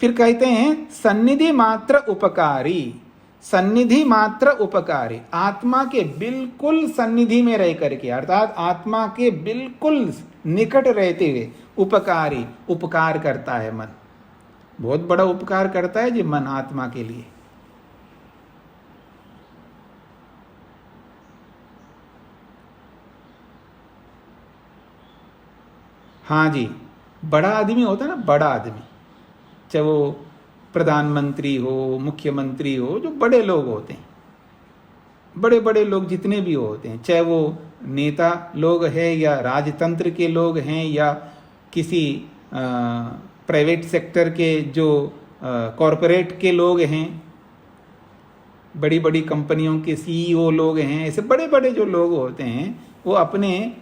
फिर कहते हैं सन्निधि मात्र उपकारी, सन्निधि मात्र उपकारी, आत्मा के बिल्कुल सन्निधि में रह करके, अर्थात आत्मा के बिल्कुल निकट रहते हुए उपकारी, उपकार करता है मन। बहुत बड़ा उपकार करता है जी मन आत्मा के लिए। हाँ जी, बड़ा आदमी होता है ना, बड़ा आदमी, चाहे वो प्रधानमंत्री हो, मुख्यमंत्री हो, जो बड़े लोग होते हैं, बड़े बड़े लोग जितने भी होते हैं, चाहे वो नेता लोग हैं या राजतंत्र के लोग हैं या किसी प्राइवेट सेक्टर के जो कॉरपोरेट के लोग हैं, बड़ी बड़ी कंपनियों के सीईओ लोग हैं, ऐसे बड़े बड़े जो लोग होते हैं वो अपने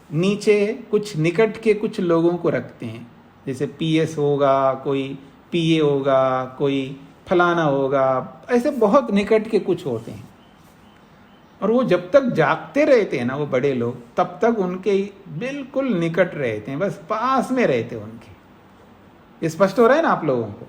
नीचे कुछ निकट के कुछ लोगों को रखते हैं। जैसे पीएस होगा, कोई पीए होगा, कोई फलाना होगा, ऐसे बहुत निकट के कुछ होते हैं। और वो जब तक जागते रहते हैं ना वो बड़े लोग, तब तक उनके बिल्कुल निकट रहते हैं, बस पास में रहते हैं उनके। ये स्पष्ट हो रहा है ना आप लोगों को?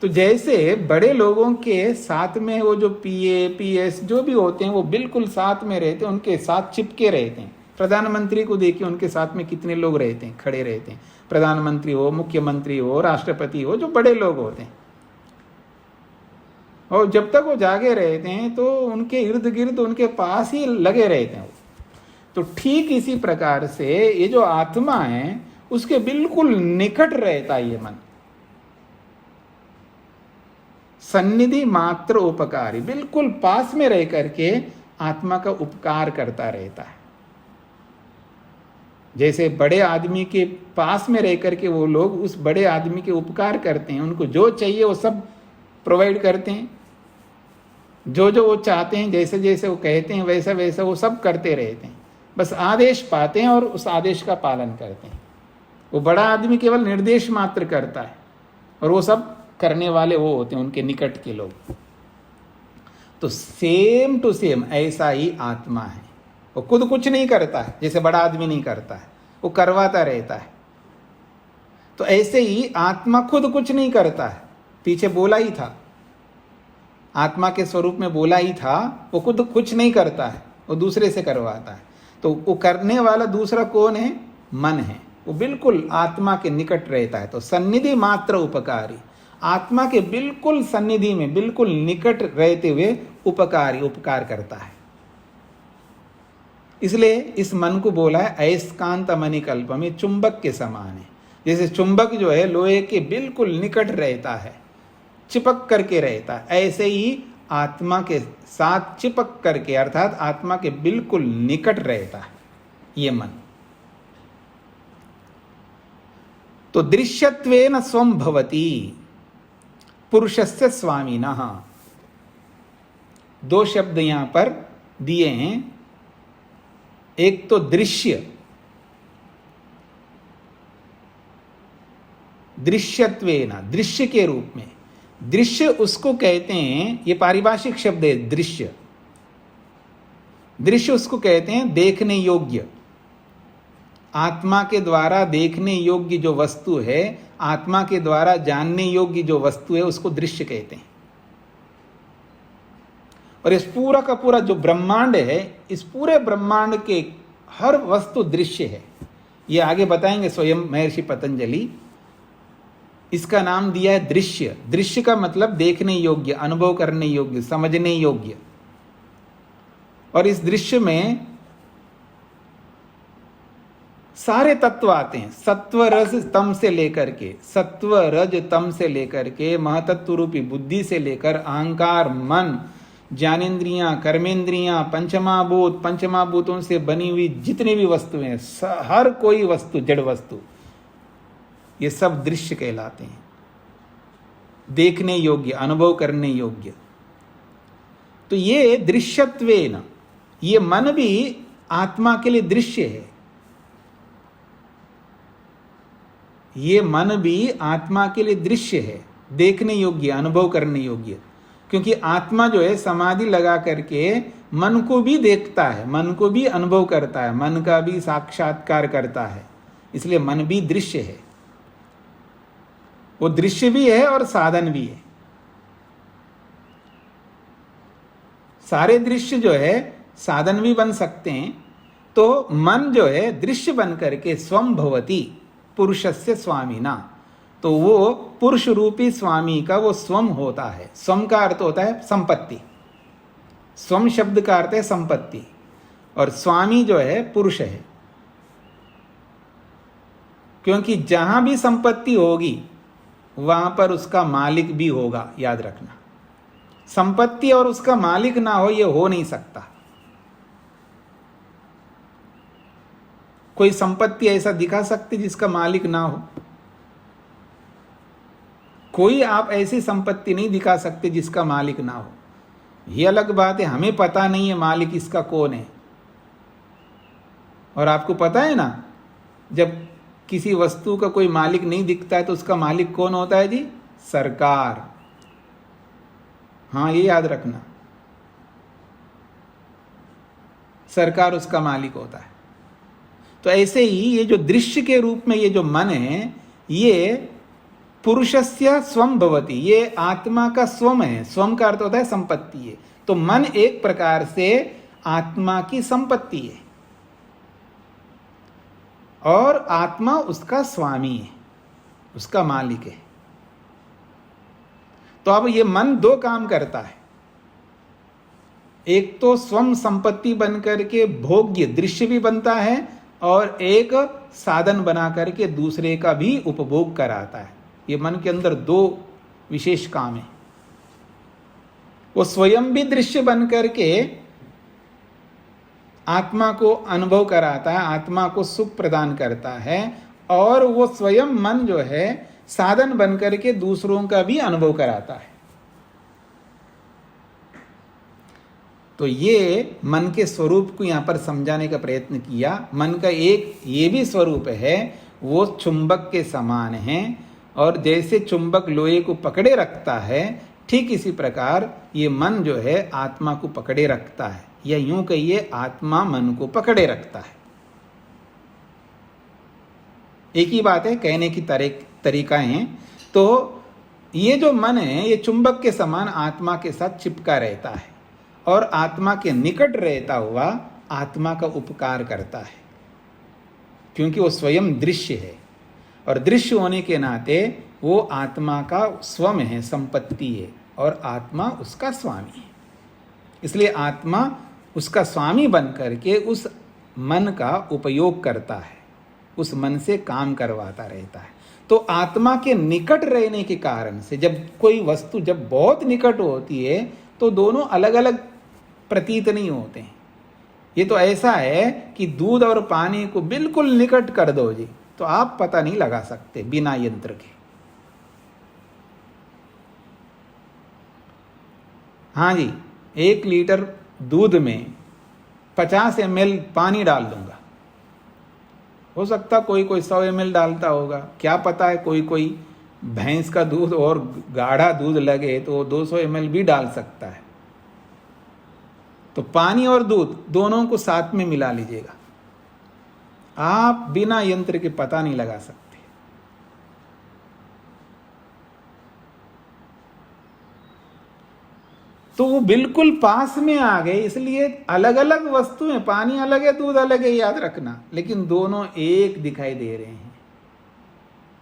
तो जैसे बड़े लोगों के साथ में वो जो पीए पीएस जो भी होते हैं वो बिल्कुल साथ में रहते हैं, उनके साथ चिपके रहते हैं। प्रधानमंत्री को देखिए, उनके साथ में कितने लोग रहते हैं, खड़े रहते हैं। प्रधानमंत्री हो, मुख्यमंत्री हो, राष्ट्रपति हो, जो बड़े लोग होते हैं, और जब तक वो जागे रहते हैं तो उनके इर्द गिर्द, उनके पास ही लगे रहते हैं। तो ठीक इसी प्रकार से ये जो आत्मा है उसके बिल्कुल निकट रहता है ये मन, सन्निधि मात्र उपकारी, बिल्कुल पास में रह करके आत्मा का उपकार करता रहता है। जैसे बड़े आदमी के पास में रह करके वो लोग उस बड़े आदमी के उपकार करते हैं, उनको जो चाहिए वो सब प्रोवाइड करते हैं, जो जो वो चाहते हैं, जैसे जैसे वो कहते हैं वैसा वैसा वो सब करते रहते हैं। बस आदेश पाते हैं और उस आदेश का पालन करते हैं। वो बड़ा आदमी केवल निर्देश मात्र करता है और वो सब करने वाले वो होते हैं उनके निकट के लोग। तो सेम टू सेम ऐसा ही आत्मा है। वो खुद कुछ नहीं करता है, जैसे बड़ा आदमी नहीं करता है, वो करवाता रहता है। तो ऐसे ही आत्मा खुद कुछ नहीं करता है, पीछे बोला ही था, आत्मा के स्वरूप में बोला ही था, वो खुद कुछ नहीं करता है, वो दूसरे से करवाता है। तो वो करने वाला दूसरा कौन है? मन है। वो बिल्कुल आत्मा के निकट रहता है। तो सन्निधि मात्र उपकारी, आत्मा के बिल्कुल सन्निधि में, बिल्कुल निकट रहते हुए उपकारी, उपकार करता है। इसलिए इस मन को बोला है अयस्कांत मणिकल्पम, ये चुंबक के समान है। जैसे चुंबक जो है लोहे के बिल्कुल निकट रहता है, चिपक करके रहता है, ऐसे ही आत्मा के साथ चिपक करके, अर्थात आत्मा के बिल्कुल निकट रहता है ये मन। तो दृश्यत्वेन स्वं भवति पुरुषस्य स्वामिनः, दो शब्द यहां पर दिए हैं। एक तो दृश्य, दृश्यत्वेन, दृश्य के रूप में। दृश्य उसको कहते हैं, ये पारिभाषिक शब्द है दृश्य। दृश्य उसको कहते हैं देखने योग्य, आत्मा के द्वारा देखने योग्य जो वस्तु है, आत्मा के द्वारा जानने योग्य जो वस्तु है, उसको दृश्य कहते हैं। और इस पूरा का पूरा जो ब्रह्मांड है, इस पूरे ब्रह्मांड के हर वस्तु दृश्य है। ये आगे बताएंगे स्वयं महर्षि पतंजलि। इसका नाम दिया है दृश्य। दृश्य का मतलब देखने योग्य, अनुभव करने योग्य, समझने योग्य। और इस दृश्य में सारे तत्व आते हैं, सत्व रज तम से लेकर के, सत्व रज तम से लेकर के महतत्व रूपी बुद्धि से लेकर अहंकार, मन, ज्ञानेन्द्रियां, कर्मेंद्रियां, पंचमाभूत, पंचमाभूतों से बनी हुई जितनी भी वस्तुएं, हर कोई वस्तु, जड़ वस्तु, ये सब दृश्य कहलाते हैं, देखने योग्य, अनुभव करने योग्य। तो ये दृश्यत्वेन, ये मन भी आत्मा के लिए दृश्य है। ये मन भी आत्मा के लिए दृश्य है, देखने योग्य, अनुभव करने योग्य। क्योंकि आत्मा जो है समाधि लगा करके मन को भी देखता है, मन को भी अनुभव करता है, मन का भी साक्षात्कार करता है, इसलिए मन भी दृश्य है। वो दृश्य भी है और साधन भी है। सारे दृश्य जो है साधन भी बन सकते हैं। तो मन जो है दृश्य बन करके स्वम भवति पुरुषस्य स्वामिना, तो वो पुरुष रूपी स्वामी का वो स्वम होता है। स्वम का अर्थ होता है संपत्ति, स्वम शब्द का अर्थ है संपत्ति, और स्वामी जो है पुरुष है। क्योंकि जहां भी संपत्ति होगी वहां पर उसका मालिक भी होगा, याद रखना। संपत्ति और उसका मालिक ना हो यह हो नहीं सकता। कोई संपत्ति ऐसा दिखा सकते जिसका मालिक ना हो? कोई आप ऐसी संपत्ति नहीं दिखा सकते जिसका मालिक ना हो। ये अलग बात है, हमें पता नहीं है मालिक इसका कौन है। और आपको पता है ना, जब किसी वस्तु का कोई मालिक नहीं दिखता है तो उसका मालिक कौन होता है जी? सरकार। हाँ, ये याद रखना, सरकार उसका मालिक होता है। तो ऐसे ही ये जो दृश्य के रूप में ये जो मन है, ये पुरुषस्य स्वम भवति, ये आत्मा का स्वम है। स्वम का अर्थ होता है संपत्ति है। तो मन एक प्रकार से आत्मा की संपत्ति है और आत्मा उसका स्वामी है, उसका मालिक है। तो अब ये मन दो काम करता है। एक तो स्वम संपत्ति बनकर के भोग्य दृश्य भी बनता है और एक साधन बना करके दूसरे का भी उपभोग कराता है। ये मन के अंदर दो विशेष काम है। वो स्वयं भी दृश्य बन करके आत्मा को अनुभव कराता है, आत्मा को सुख प्रदान करता है, और वो स्वयं मन जो है साधन बन करके दूसरों का भी अनुभव कराता है। तो ये मन के स्वरूप को यहां पर समझाने का प्रयत्न किया। मन का एक ये भी स्वरूप है, वो चुंबक के समान है, और जैसे चुंबक लोहे को पकड़े रखता है, ठीक इसी प्रकार ये मन जो है आत्मा को पकड़े रखता है, या यूं कहिए आत्मा मन को पकड़े रखता है। एक ही बात है, कहने की तरीका है। तो ये जो मन है ये चुंबक के समान आत्मा के साथ चिपका रहता है और आत्मा के निकट रहता हुआ आत्मा का उपकार करता है, क्योंकि वो स्वयं दृश्य है, और दृश्य होने के नाते वो आत्मा का स्वम है, संपत्ति है, और आत्मा उसका स्वामी है। इसलिए आत्मा उसका स्वामी बन करके उस मन का उपयोग करता है, उस मन से काम करवाता रहता है। तो आत्मा के निकट रहने के कारण से जब कोई वस्तु जब बहुत निकट होती है तो दोनों अलग अलग प्रतीत नहीं होते हैं। ये तो ऐसा है कि दूध और पानी को बिल्कुल निकट कर दो जी, तो आप पता नहीं लगा सकते बिना यंत्र के। हाँ जी, 1 लीटर दूध में 50 ml पानी डाल दूंगा, हो सकता कोई कोई 100 ml डालता होगा, क्या पता है कोई कोई भैंस का दूध और गाढ़ा दूध लगे तो 200 ml भी डाल सकता है। तो पानी और दूध दोनों को साथ में मिला लीजिएगा, आप बिना यंत्र के पता नहीं लगा सकते। तो वो बिल्कुल पास में आ गए, इसलिए अलग अलग वस्तुएं, पानी अलग है दूध अलग है, याद रखना, लेकिन दोनों एक दिखाई दे रहे हैं।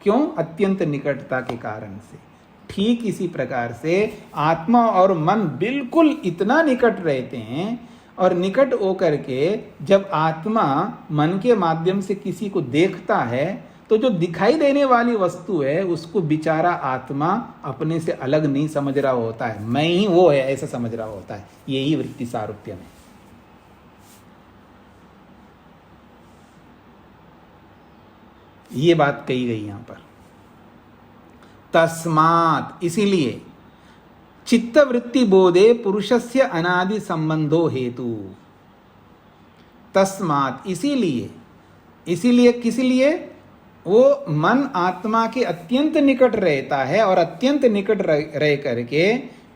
क्यों? अत्यंत निकटता के कारण से। ठीक इसी प्रकार से आत्मा और मन बिल्कुल इतना निकट रहते हैं, और निकट होकर के जब आत्मा मन के माध्यम से किसी को देखता है तो जो दिखाई देने वाली वस्तु है उसको बेचारा आत्मा अपने से अलग नहीं समझ रहा होता है, मैं ही वो है ऐसा समझ रहा होता है। यही वृत्ति सारूप्य में। ये बात कही गई यहां पर। तस्मात्, इसीलिए चित्त वृत्ति बोधे पुरुषस्य अनादि संबंधो हेतु। तस्मात्, इसीलिए किस लिए? वो मन आत्मा के अत्यंत निकट रहता है और अत्यंत निकट रह करके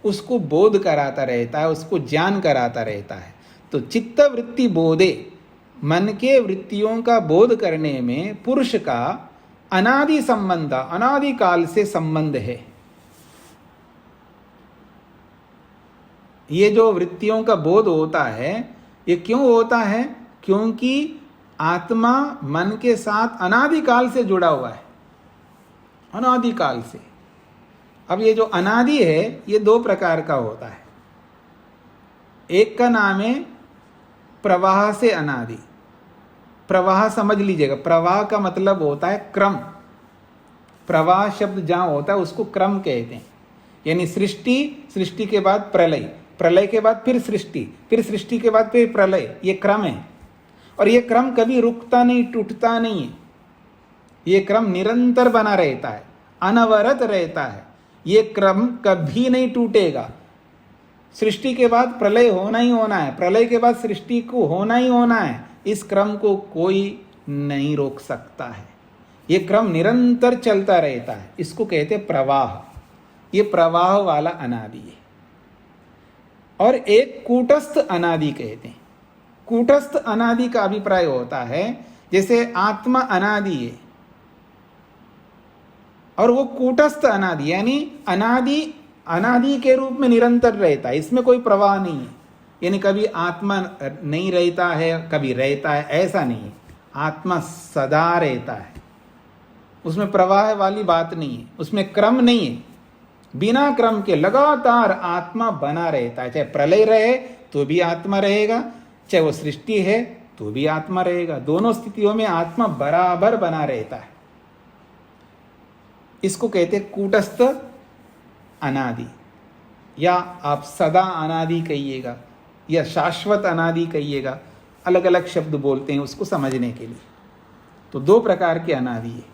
उसको बोध कराता रहता है, उसको ज्ञान कराता रहता है। तो चित्त वृत्ति बोधे, मन के वृत्तियों का बोध करने में पुरुष का अनादि संबंध, अनादि काल से संबंध है। ये जो वृत्तियों का बोध होता है, ये क्यों होता है? क्योंकि आत्मा मन के साथ अनादिकाल से जुड़ा हुआ है, अनादिकाल से। अब ये जो अनादि है, ये दो प्रकार का होता है। एक का नाम है प्रवाह से अनादि। प्रवाह समझ लीजिएगा, प्रवाह का मतलब होता है क्रम। प्रवाह शब्द जहां होता है उसको क्रम कहते हैं। यानी सृष्टि, सृष्टि के बाद प्रलय, प्रलय के बाद फिर सृष्टि, फिर सृष्टि के बाद फिर प्रलय, ये क्रम है। और ये क्रम कभी रुकता नहीं, टूटता नहीं है। ये क्रम निरंतर बना रहता है, अनवरत रहता है। ये क्रम कभी नहीं टूटेगा। सृष्टि के बाद प्रलय होना ही होना है, प्रलय के बाद सृष्टि को होना ही होना है। इस क्रम को कोई नहीं रोक सकता है। ये क्रम निरंतर चलता रहता है, इसको कहते हैं प्रवाह। ये प्रवाह वाला अनादि है। और एक कूटस्थ अनादि कहते हैं। कूटस्थ अनादि का अभिप्राय होता है जैसे आत्मा अनादि है और वो कूटस्थ अनादि, यानी अनादि अनादि के रूप में निरंतर रहता है, इसमें कोई प्रवाह नहीं है। यानी कभी आत्मा नहीं रहता है, कभी रहता है, ऐसा नहीं है। आत्मा सदा रहता है, उसमें प्रवाह वाली बात नहीं है, उसमें क्रम नहीं है। बिना क्रम के लगातार आत्मा बना रहता है। चाहे प्रलय रहे तो भी आत्मा रहेगा, चाहे वो सृष्टि है तो भी आत्मा रहेगा। दोनों स्थितियों में आत्मा बराबर बना रहता है। इसको कहते हैं कूटस्थ अनादि, या आप सदा अनादि कहिएगा या शाश्वत अनादि कहिएगा, अलग अलग शब्द बोलते हैं उसको समझने के लिए। तो दो प्रकार के अनादि है।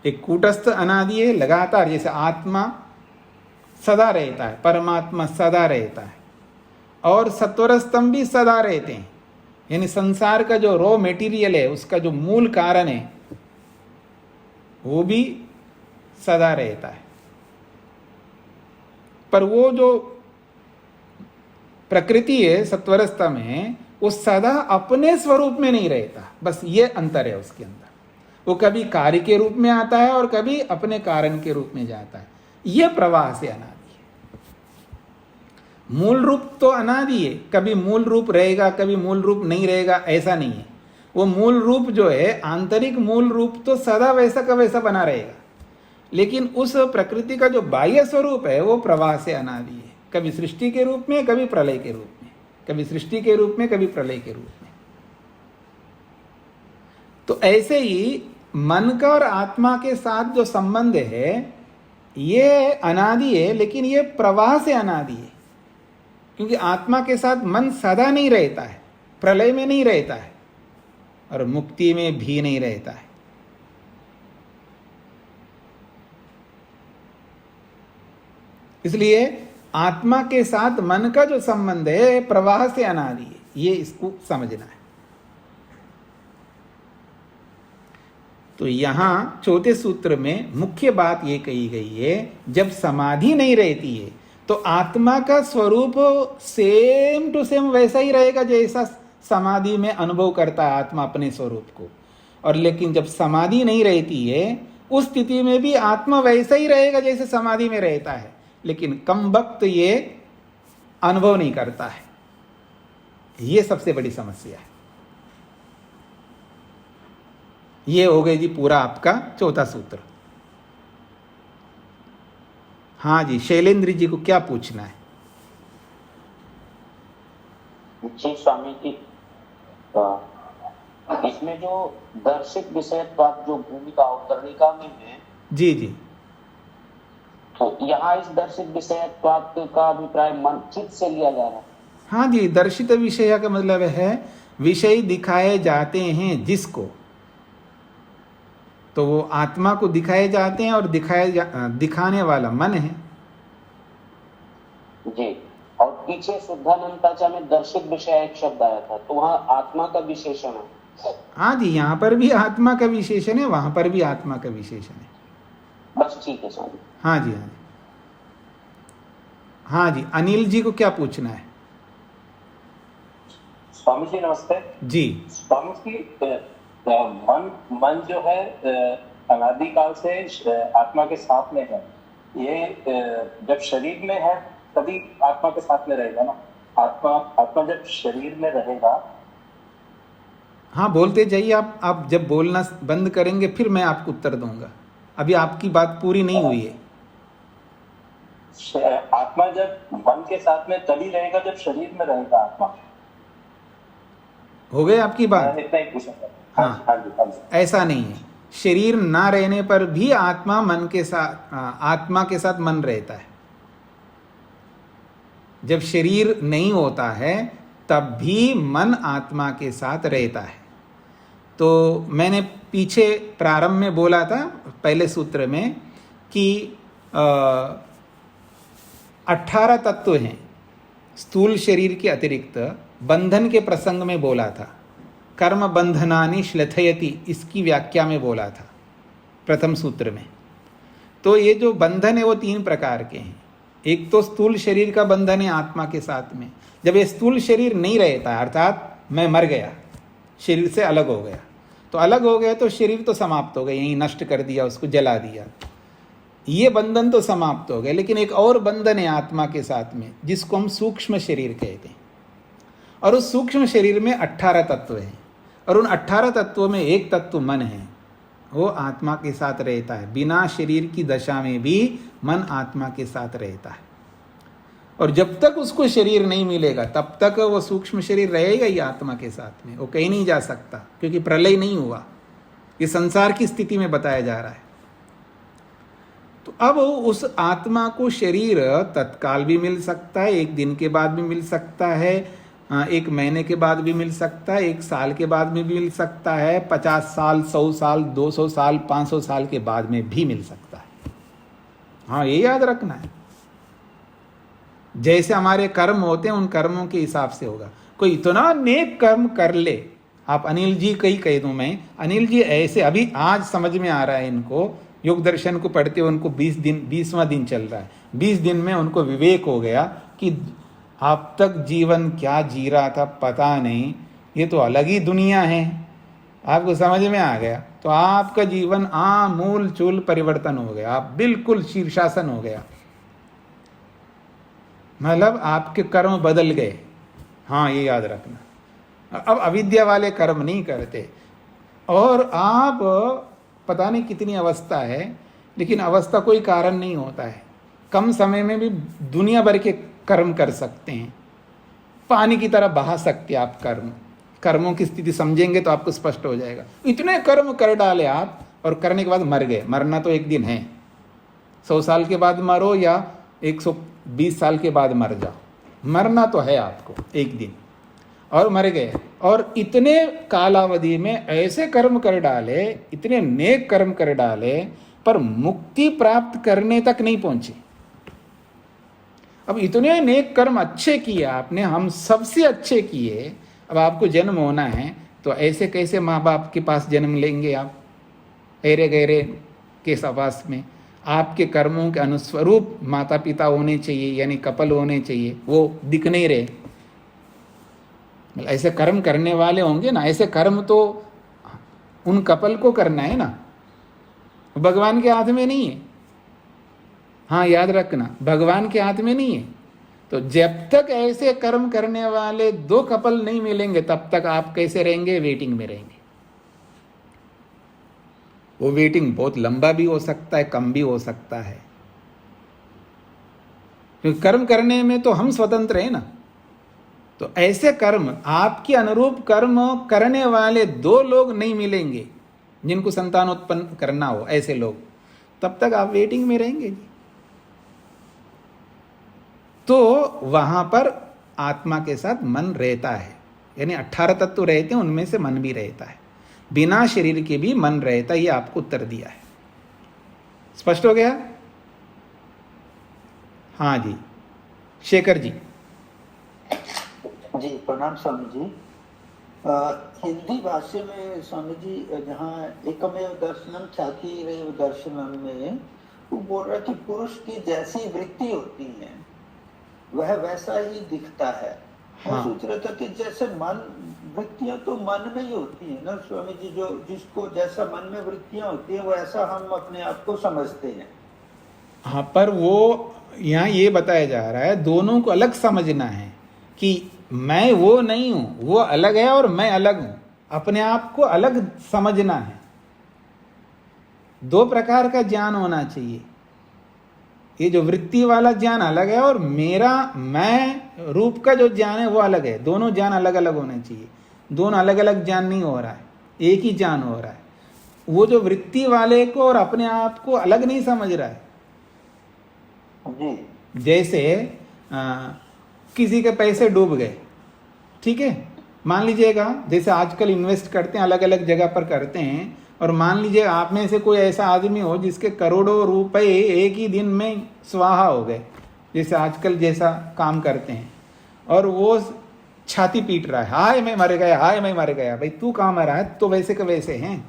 एक कूटस्थ अनादि है, लगातार, जैसे आत्मा सदा रहता है, परमात्मा सदा रहता है। और सत्वर स्तंभ भी सदा रहते हैं, यानी संसार का जो रॉ मेटीरियल है, उसका जो मूल कारण है, वो भी सदा रहता है। पर वो जो प्रकृति है सत्वरस्त में, वो सदा अपने स्वरूप में नहीं रहता। बस ये अंतर है उसके अंदर। वो कभी कार्य के रूप में आता है और कभी अपने कारण के रूप में जाता है। ये प्रवाह से अनादि है। मूल रूप तो अनादि है, कभी मूल रूप रहेगा, कभी मूल रूप नहीं रहेगा, ऐसा नहीं है। वो मूल रूप जो है, आंतरिक मूल रूप तो सदा वैसा का वैसा बना रहेगा। लेकिन उस प्रकृति का जो बाह्य स्वरूप है, वो प्रवाह से अनादि है। कभी सृष्टि के रूप में, कभी प्रलय के रूप में, कभी सृष्टि के रूप में, कभी प्रलय के रूप में। तो ऐसे ही मन का और आत्मा के साथ जो संबंध है, ये अनादि है, लेकिन ये प्रवाह से अनादि है। क्योंकि आत्मा के साथ मन सदा नहीं रहता है, प्रलय में नहीं रहता है और मुक्ति में भी नहीं रहता है। इसलिए आत्मा के साथ मन का जो संबंध है, प्रवाह से अनादि है। ये इसको समझना है। तो यहां चौथे सूत्र में मुख्य बात ये कही गई है, जब समाधि नहीं रहती है तो आत्मा का स्वरूप सेम टू सेम वैसा ही रहेगा जैसा समाधि में अनुभव करता है आत्मा अपने स्वरूप को। और लेकिन जब समाधि नहीं रहती है, उस स्थिति में भी आत्मा वैसा ही रहेगा जैसे समाधि में रहता है, लेकिन कम वक्त ये अनुभव नहीं करता है। ये सबसे बड़ी समस्या है। ये हो गई जी पूरा आपका चौथा सूत्र। हाँ जी, शैलेंद्र जी को क्या पूछना है? जी स्वामी जी, इसमें जो दर्शित विषयत्वाद जो भूमिका अवतरणिका में है, जी जी, तो यहाँ इस दर्शित विषयत्वाद का अभिप्राय मन चित्त से लिया जा रहा है। हाँ जी, दर्शित विषय का मतलब है विषय दिखाए जाते हैं जिसको, तो वो आत्मा को दिखाए जाते हैं और दिखाने वाला मन है जी। और पीछे शुद्धानंदाचा में दर्शित विषय एक शब्द आया था, तो वहाँ आत्मा का विशेषण है। हाँ जी, यहाँ पर भी आत्मा का विशेषण है, वहां पर भी आत्मा का विशेषण है। बस ठीक है स्वामी। हाँ जी, हाँ जी। हाँ जी, अनिल जी को क्या पूछना है? स्वामी जी नमस्ते जी। स्वामी जी, मन जो है अनादिकाल से आत्मा के साथ में है। ये जब शरीर में है तभी आत्मा के साथ में रहेगा ना। आत्मा जब शरीर में रहेगा। हाँ, बोलते जाइए आप जब बोलना बंद करेंगे फिर मैं आपको उत्तर दूंगा। अभी आपकी बात पूरी नहीं हुई है। आत्मा जब मन के साथ में तभी रहेगा जब शरीर में रहेगा आत्मा। हो गई आपकी बात? इतना ही पूछा। हाँ, हाँ जी। ऐसा नहीं है। शरीर ना रहने पर भी आत्मा आत्मा के साथ मन रहता है। जब शरीर नहीं होता है तब भी मन आत्मा के साथ रहता है। तो मैंने पीछे प्रारंभ में बोला था पहले सूत्र में कि 18 तत्व हैं स्थूल शरीर के अतिरिक्त। बंधन के प्रसंग में बोला था, कर्म बंधनानि श्लथयति, इसकी व्याख्या में बोला था प्रथम सूत्र में। तो ये जो बंधन है वो 3 प्रकार के हैं। एक तो स्थूल शरीर का बंधन है आत्मा के साथ में। जब ये स्थूल शरीर नहीं रहता, अर्थात मैं मर गया, शरीर से अलग हो गया, तो अलग हो गया तो शरीर तो समाप्त हो गया, यहीं नष्ट कर दिया, उसको जला दिया, ये बंधन तो समाप्त हो गया। लेकिन एक और बंधन है आत्मा के साथ में जिसको हम सूक्ष्म शरीर कहते हैं। और उस सूक्ष्म शरीर में 18 तत्व हैं और उन 18 तत्वों में एक तत्व मन है, वो आत्मा के साथ रहता है। बिना शरीर की दशा में भी मन आत्मा के साथ रहता है। और जब तक उसको शरीर नहीं मिलेगा तब तक वो सूक्ष्म शरीर रहेगा ही आत्मा के साथ में, वो कहीं नहीं जा सकता, क्योंकि प्रलय नहीं हुआ। ये संसार की स्थिति में बताया जा रहा है। तो अब उस आत्मा को शरीर तत्काल भी मिल सकता है, 1 दिन के बाद भी मिल सकता है, 1 महीने के बाद भी मिल सकता है, 1 साल के बाद में भी मिल सकता है, 50 साल, 100 साल, 200 साल, 500 साल के बाद में भी मिल सकता है। हाँ, ये याद रखना है। जैसे हमारे कर्म होते हैं उन कर्मों के हिसाब से होगा। कोई इतना नेक कर्म कर ले, आप अनिल जी कहीं कह दूं मैं, अनिल जी ऐसे अभी आज समझ में आ रहा है इनको, योग दर्शन को पढ़ते हुए उनको 20वां दिन चल रहा है। 20 दिन में उनको विवेक हो गया कि अब तक जीवन क्या जी रहा था पता नहीं, ये तो अलग ही दुनिया है। आपको समझ में आ गया तो आपका जीवन आमूल चूल परिवर्तन हो गया, आप बिल्कुल शीर्षासन हो गया, मतलब आपके कर्म बदल गए। हाँ, ये याद रखना। अब अविद्या वाले कर्म नहीं करते। और आप पता नहीं कितनी अवस्था है, लेकिन अवस्था कोई कारण नहीं होता है। कम समय में भी दुनिया भर के कर्म कर सकते हैं, पानी की तरह बहा सकते हैं आप कर्मों की स्थिति समझेंगे तो आपको स्पष्ट हो जाएगा। इतने कर्म कर डाले आप और करने के बाद मर गए। मरना तो एक दिन है, 100 साल के बाद मरो या 120 साल के बाद मर जाओ, मरना तो है आपको एक दिन, और मर गए। और इतने कालावधि में ऐसे कर्म कर डाले, इतने नेक कर्म कर डाले, पर मुक्ति प्राप्त करने तक नहीं पहुंचे। अब इतने नेक कर्म अच्छे किए आपने, हम सबसे अच्छे किए, अब आपको जन्म होना है तो ऐसे कैसे माँ बाप के पास जन्म लेंगे आप, ऐरे गहरे के सहवास में? आपके कर्मों के अनुस्वरूप माता पिता होने चाहिए, यानी कपल होने चाहिए, वो दिख नहीं रहे। ऐसे कर्म करने वाले होंगे ना, ऐसे कर्म तो उन कपल को करना है ना, भगवान के हाथ में नहीं है। हाँ, याद रखना, भगवान के हाथ में नहीं है। तो जब तक ऐसे कर्म करने वाले 2 कपल नहीं मिलेंगे तब तक आप कैसे रहेंगे? वेटिंग में रहेंगे। वो वेटिंग बहुत लंबा भी हो सकता है, कम भी हो सकता है, क्योंकि कर्म करने में तो हम स्वतंत्र हैं ना। तो ऐसे कर्म, आपके अनुरूप कर्म करने वाले 2 लोग नहीं मिलेंगे जिनको संतान उत्पन्न करना हो, ऐसे लोग, तब तक आप वेटिंग में रहेंगे। तो वहां पर आत्मा के साथ मन रहता है, यानी 18 तत्व रहते हैं, उनमें से मन भी रहता है। बिना शरीर के भी मन रहता है, ये आपको उत्तर दिया है। स्पष्ट हो गया? हाँ जी, शेखर जी। जी प्रणाम स्वामी जी। हिंदी भाषा में स्वामी जी जहाँ एकमेव दर्शनम चातिरेव दर्शनम में वो बोल रहा कि पुरुष की जैसी वृत्ति होती है वह वैसा ही दिखता है। मैं हाँ। सोच रहा था कि जैसे मन, वृत्तियां तो मन में ही होती है ना स्वामी जी, जो जिसको जैसा मन में वृत्तियां होती है वैसा हम अपने आप को समझते हैं। हाँ, पर वो यहाँ ये बताया जा रहा है दोनों को अलग समझना है कि मैं वो नहीं हूं, वो अलग है और मैं अलग हूं। अपने आप को अलग समझना है। दो प्रकार का ज्ञान होना चाहिए। ये जो वृत्ति वाला ज्ञान अलग है और मेरा मैं रूप का जो ज्ञान है वो अलग है। दोनों ज्ञान अलग अलग होने चाहिए। दोनों अलग अलग ज्ञान नहीं हो रहा है, एक ही ज्ञान हो रहा है। वो जो वृत्ति वाले को और अपने आप को अलग नहीं समझ रहा है। जी जैसे किसी के पैसे डूब गए, ठीक है, मान लीजिएगा, जैसे आजकल इन्वेस्ट करते हैं, अलग अलग जगह पर करते हैं, और मान लीजिए आप में से कोई ऐसा आदमी हो जिसके करोड़ों रुपए एक ही दिन में स्वाहा हो गए, जैसे आजकल जैसा काम करते हैं, और वो छाती पीट रहा है, हाय मैं मर गया, हाय मैं मर गया। भाई तू कहाँ मरा है? तो वैसे के वैसे हैं,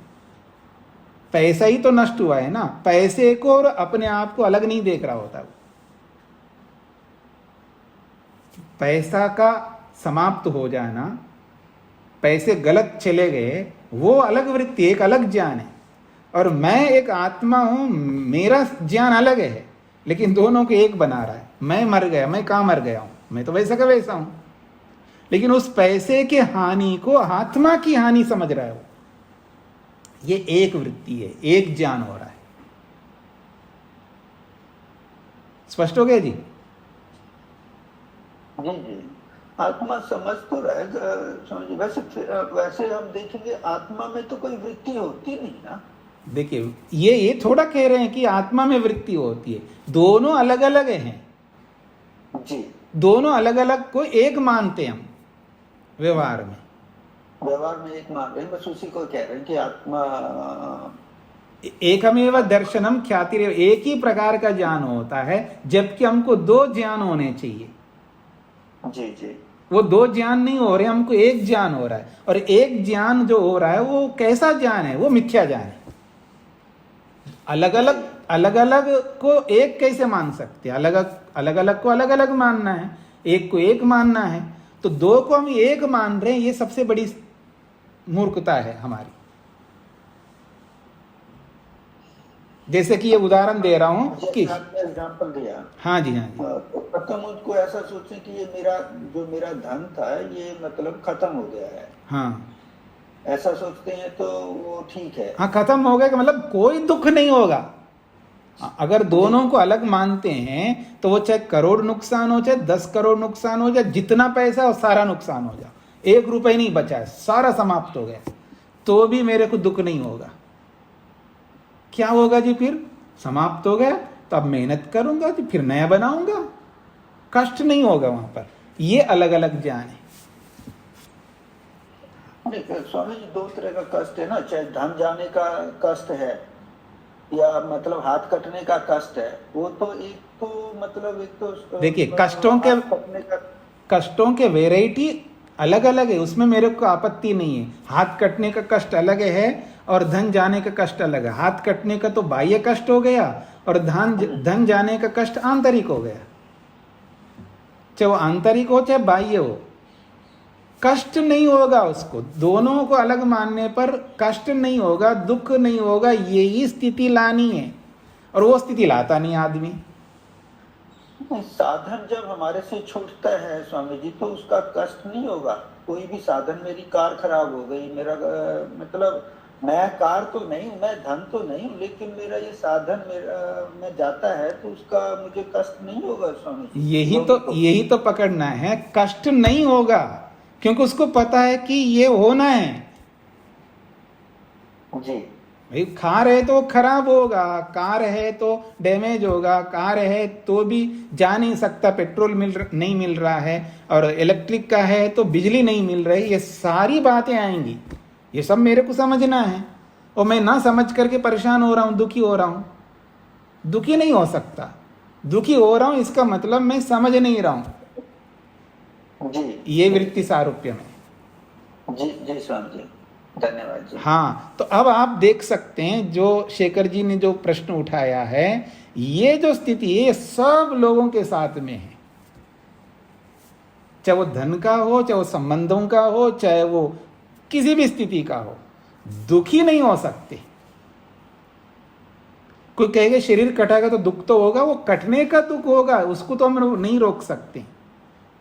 पैसा ही तो नष्ट हुआ है ना। पैसे को और अपने आप को अलग नहीं देख रहा होता। पैसा का समाप्त हो जाना, पैसे गलत चले गए, वो अलग वृत्ति, एक अलग ज्ञान है। और मैं एक आत्मा हूं, मेरा ज्ञान अलग है, लेकिन दोनों को एक बना रहा है। मैं मर गया, मैं कहाँ मर गया हूं? मैं तो वैसा का वैसा हूं, लेकिन उस पैसे की हानि को आत्मा की हानि समझ रहा है वो। ये एक वृत्ति है, एक ज्ञान हो रहा है। स्पष्ट हो गया जी? जी जी, आत्मा समझ तो रहा है स्वामी। वैसे हम देखेंगे आत्मा में तो कोई वृत्ति होती नहीं ना। देखिए, ये थोड़ा कह रहे हैं कि आत्मा में वृत्ति होती है। दोनों अलग अलग हैं जी, दोनों अलग अलग को एक मानते हैं हम व्यवहार में। व्यवहार में एक मान रहे हैं, बस उसी को कह रहे हैं कि आत्मा एकमेव दर्शनम ख्यातिरेव, एक ही प्रकार का ज्ञान होता है, जबकि हमको दो ज्ञान होने चाहिए। जी जी, वो दो ज्ञान नहीं हो रहे, हमको एक ज्ञान हो रहा है। और एक ज्ञान जो हो रहा है वो कैसा ज्ञान है? वो मिथ्या ज्ञान है। अलग अलग को एक कैसे मान सकते हैं? अलग अलग को अलग अलग मानना है, एक को एक मानना है। तो दो को हम एक मान रहे हैं, ये सबसे बड़ी मूर्खता है हमारी। जैसे कि ये उदाहरण दे रहा हूं कि एग्जाम्पल दिया। हाँ जी, हाँ जी। प्रथम उसको ऐसा सोचे कि ये मेरा धन था ये मतलब खत्म हो गया है, हाँ, ऐसा सोचते हैं तो वो ठीक है। हाँ, खत्म हो गया कि मतलब कोई दुख नहीं होगा। अगर दोनों को अलग मानते हैं तो वो चाहे करोड़ नुकसान हो, चाहे 10 करोड़ नुकसान हो, चाहे जितना पैसा हो सारा नुकसान हो जाए, 1 रुपए नहीं बचा है, सारा समाप्त हो गया, तो भी मेरे को दुख नहीं होगा। क्या होगा जी? फिर समाप्त हो गया तो अब मेहनत करूंगा जी, फिर नया बनाऊंगा, कष्ट नहीं होगा वहां पर। ये अलग अलग ज्ञान है। स्वामी जी, दो तरह का कष्ट है ना, चाहे धन जाने का कष्ट है या मतलब हाथ कटने का कष्ट है। वो तो एक तो देखिए, कष्टों के वेराइटी अलग अलग है, उसमें मेरे को आपत्ति नहीं है। हाथ कटने का कष्ट अलग है और धन जाने का कष्ट अलग है। हाथ कटने का तो बाह्य कष्ट हो गया और धन जाने का कष्ट आंतरिक हो गया। चाहे वो आंतरिक हो चाहे बाह्य हो, कष्ट नहीं होगा उसको। दोनों को अलग मानने पर कष्ट नहीं होगा, दुख नहीं होगा। यही स्थिति लानी है, और वो स्थिति लाता नहीं आदमी। साधन जब हमारे से छूटता है स्वामी जी तो उसका कष्ट नहीं होगा। कोई भी साधन, मेरी कार खराब हो गई, मेरा मतलब मैं कार तो नहीं हूँ, मैं धन तो नहीं हूँ, लेकिन मेरा ये साधन में जाता है तो उसका मुझे कष्ट नहीं होगा स्वामी जी। यही तो पकड़ना है, कष्ट नहीं होगा, क्योंकि उसको पता है कि ये होना है जी। भाई कार है तो खराब होगा, कार है तो डैमेज होगा, कार है तो भी जा नहीं सकता, पेट्रोल नहीं मिल रहा है, और इलेक्ट्रिक का है तो बिजली नहीं मिल रही। ये सारी बातें आएंगी, ये सब मेरे को समझना है। और मैं ना समझ करके परेशान हो रहा हूँ, दुखी हो रहा हूँ। दुखी नहीं हो सकता। दुखी हो रहा हूँ इसका मतलब मैं समझ नहीं रहा हूँ जी। ये वृत्ति सारूप्य में। जी जी स्वामी जी, धन्यवाद जी। हाँ, तो अब आप देख सकते हैं जो शेखर जी ने जो प्रश्न उठाया है, ये जो स्थिति है ये सब लोगों के साथ में है। चाहे वो धन का हो, चाहे वो संबंधों का हो, चाहे वो किसी भी स्थिति का हो, दुखी नहीं हो सकते। कोई कहेगा शरीर कटेगा तो दुख तो होगा, वो कटने का दुख होगा, उसको तो हम नहीं रोक सकते।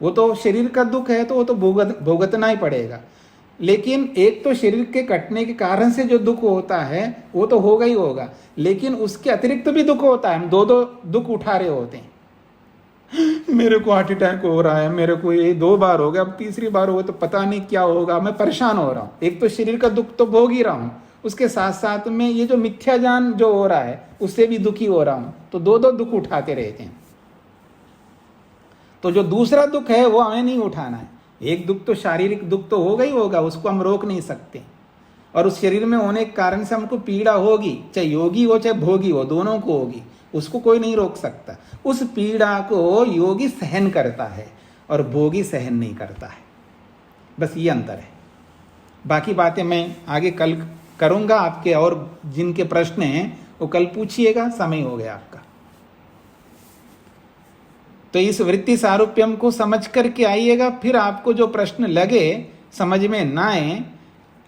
वो तो शरीर का दुख है तो वो तो भुगतना ही पड़ेगा। लेकिन एक तो शरीर के कटने के कारण से जो दुख होता है वो तो होगा ही होगा, लेकिन उसके अतिरिक्त भी दुख होता है। हम दो दो दुख उठा रहे होते हैं। मेरे को हार्ट अटैक हो रहा है, मेरे को ये 2 बार हो गया, अब तीसरी बार होगा तो पता नहीं क्या होगा, मैं परेशान हो रहा हूँ। एक तो शरीर का दुख तो भोग ही रहा हूँ, उसके साथ साथ में ये जो मिथ्या ज्ञान जो हो रहा है उससे भी दुखी हो रहा हूँ, तो 2 दुख उठाते रहते हैं। तो जो दूसरा दुख है वो हमें नहीं उठाना है। एक दुख तो शारीरिक दुख तो होगा ही होगा, उसको हम रोक नहीं सकते, और उस शरीर में होने के कारण से हमको पीड़ा होगी, चाहे योगी हो चाहे भोगी हो, दोनों को होगी, उसको कोई नहीं रोक सकता। उस पीड़ा को योगी सहन करता है और भोगी सहन नहीं करता है, बस ये अंतर है। बाकी बातें मैं आगे कल करूंगा। आपके और जिनके प्रश्न हैं वो कल पूछिएगा, समय हो गया आपका। तो इस वृत्ति सारूप्यम को समझ करके आइएगा। फिर आपको जो प्रश्न लगे समझ में ना आए,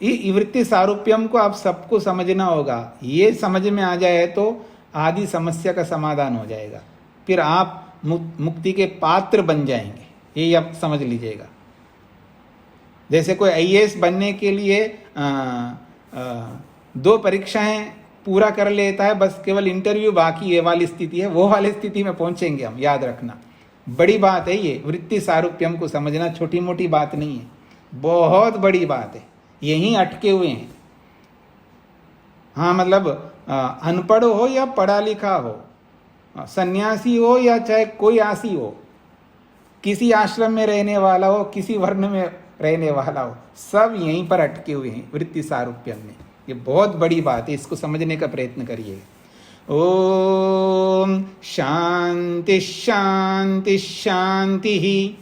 ये वृत्ति सारूप्यम को आप सबको समझना होगा। ये समझ में आ जाए तो आदि समस्या का समाधान हो जाएगा, फिर आप मुक्ति के पात्र बन जाएंगे। ये आप समझ लीजिएगा। जैसे कोई IAS बनने के लिए 2 परीक्षाएं पूरा कर लेता है, बस केवल इंटरव्यू बाकी ये वाली स्थिति है, वो वाली स्थिति में पहुंचेंगे हम, याद रखना। बड़ी बात है ये वृत्ति सारूप्यम को समझना, छोटी मोटी बात नहीं है, बहुत बड़ी बात है। यहीं अटके हुए हैं। हाँ, मतलब अनपढ़ हो या पढ़ा लिखा हो, सन्यासी हो या चाहे कोई आसी हो, किसी आश्रम में रहने वाला हो, किसी वर्ण में रहने वाला हो, सब यहीं पर अटके हुए हैं वृत्ति सारूप्यम में। ये बहुत बड़ी बात है, इसको समझने का प्रयत्न करिए। ओम शांति शांति शांति।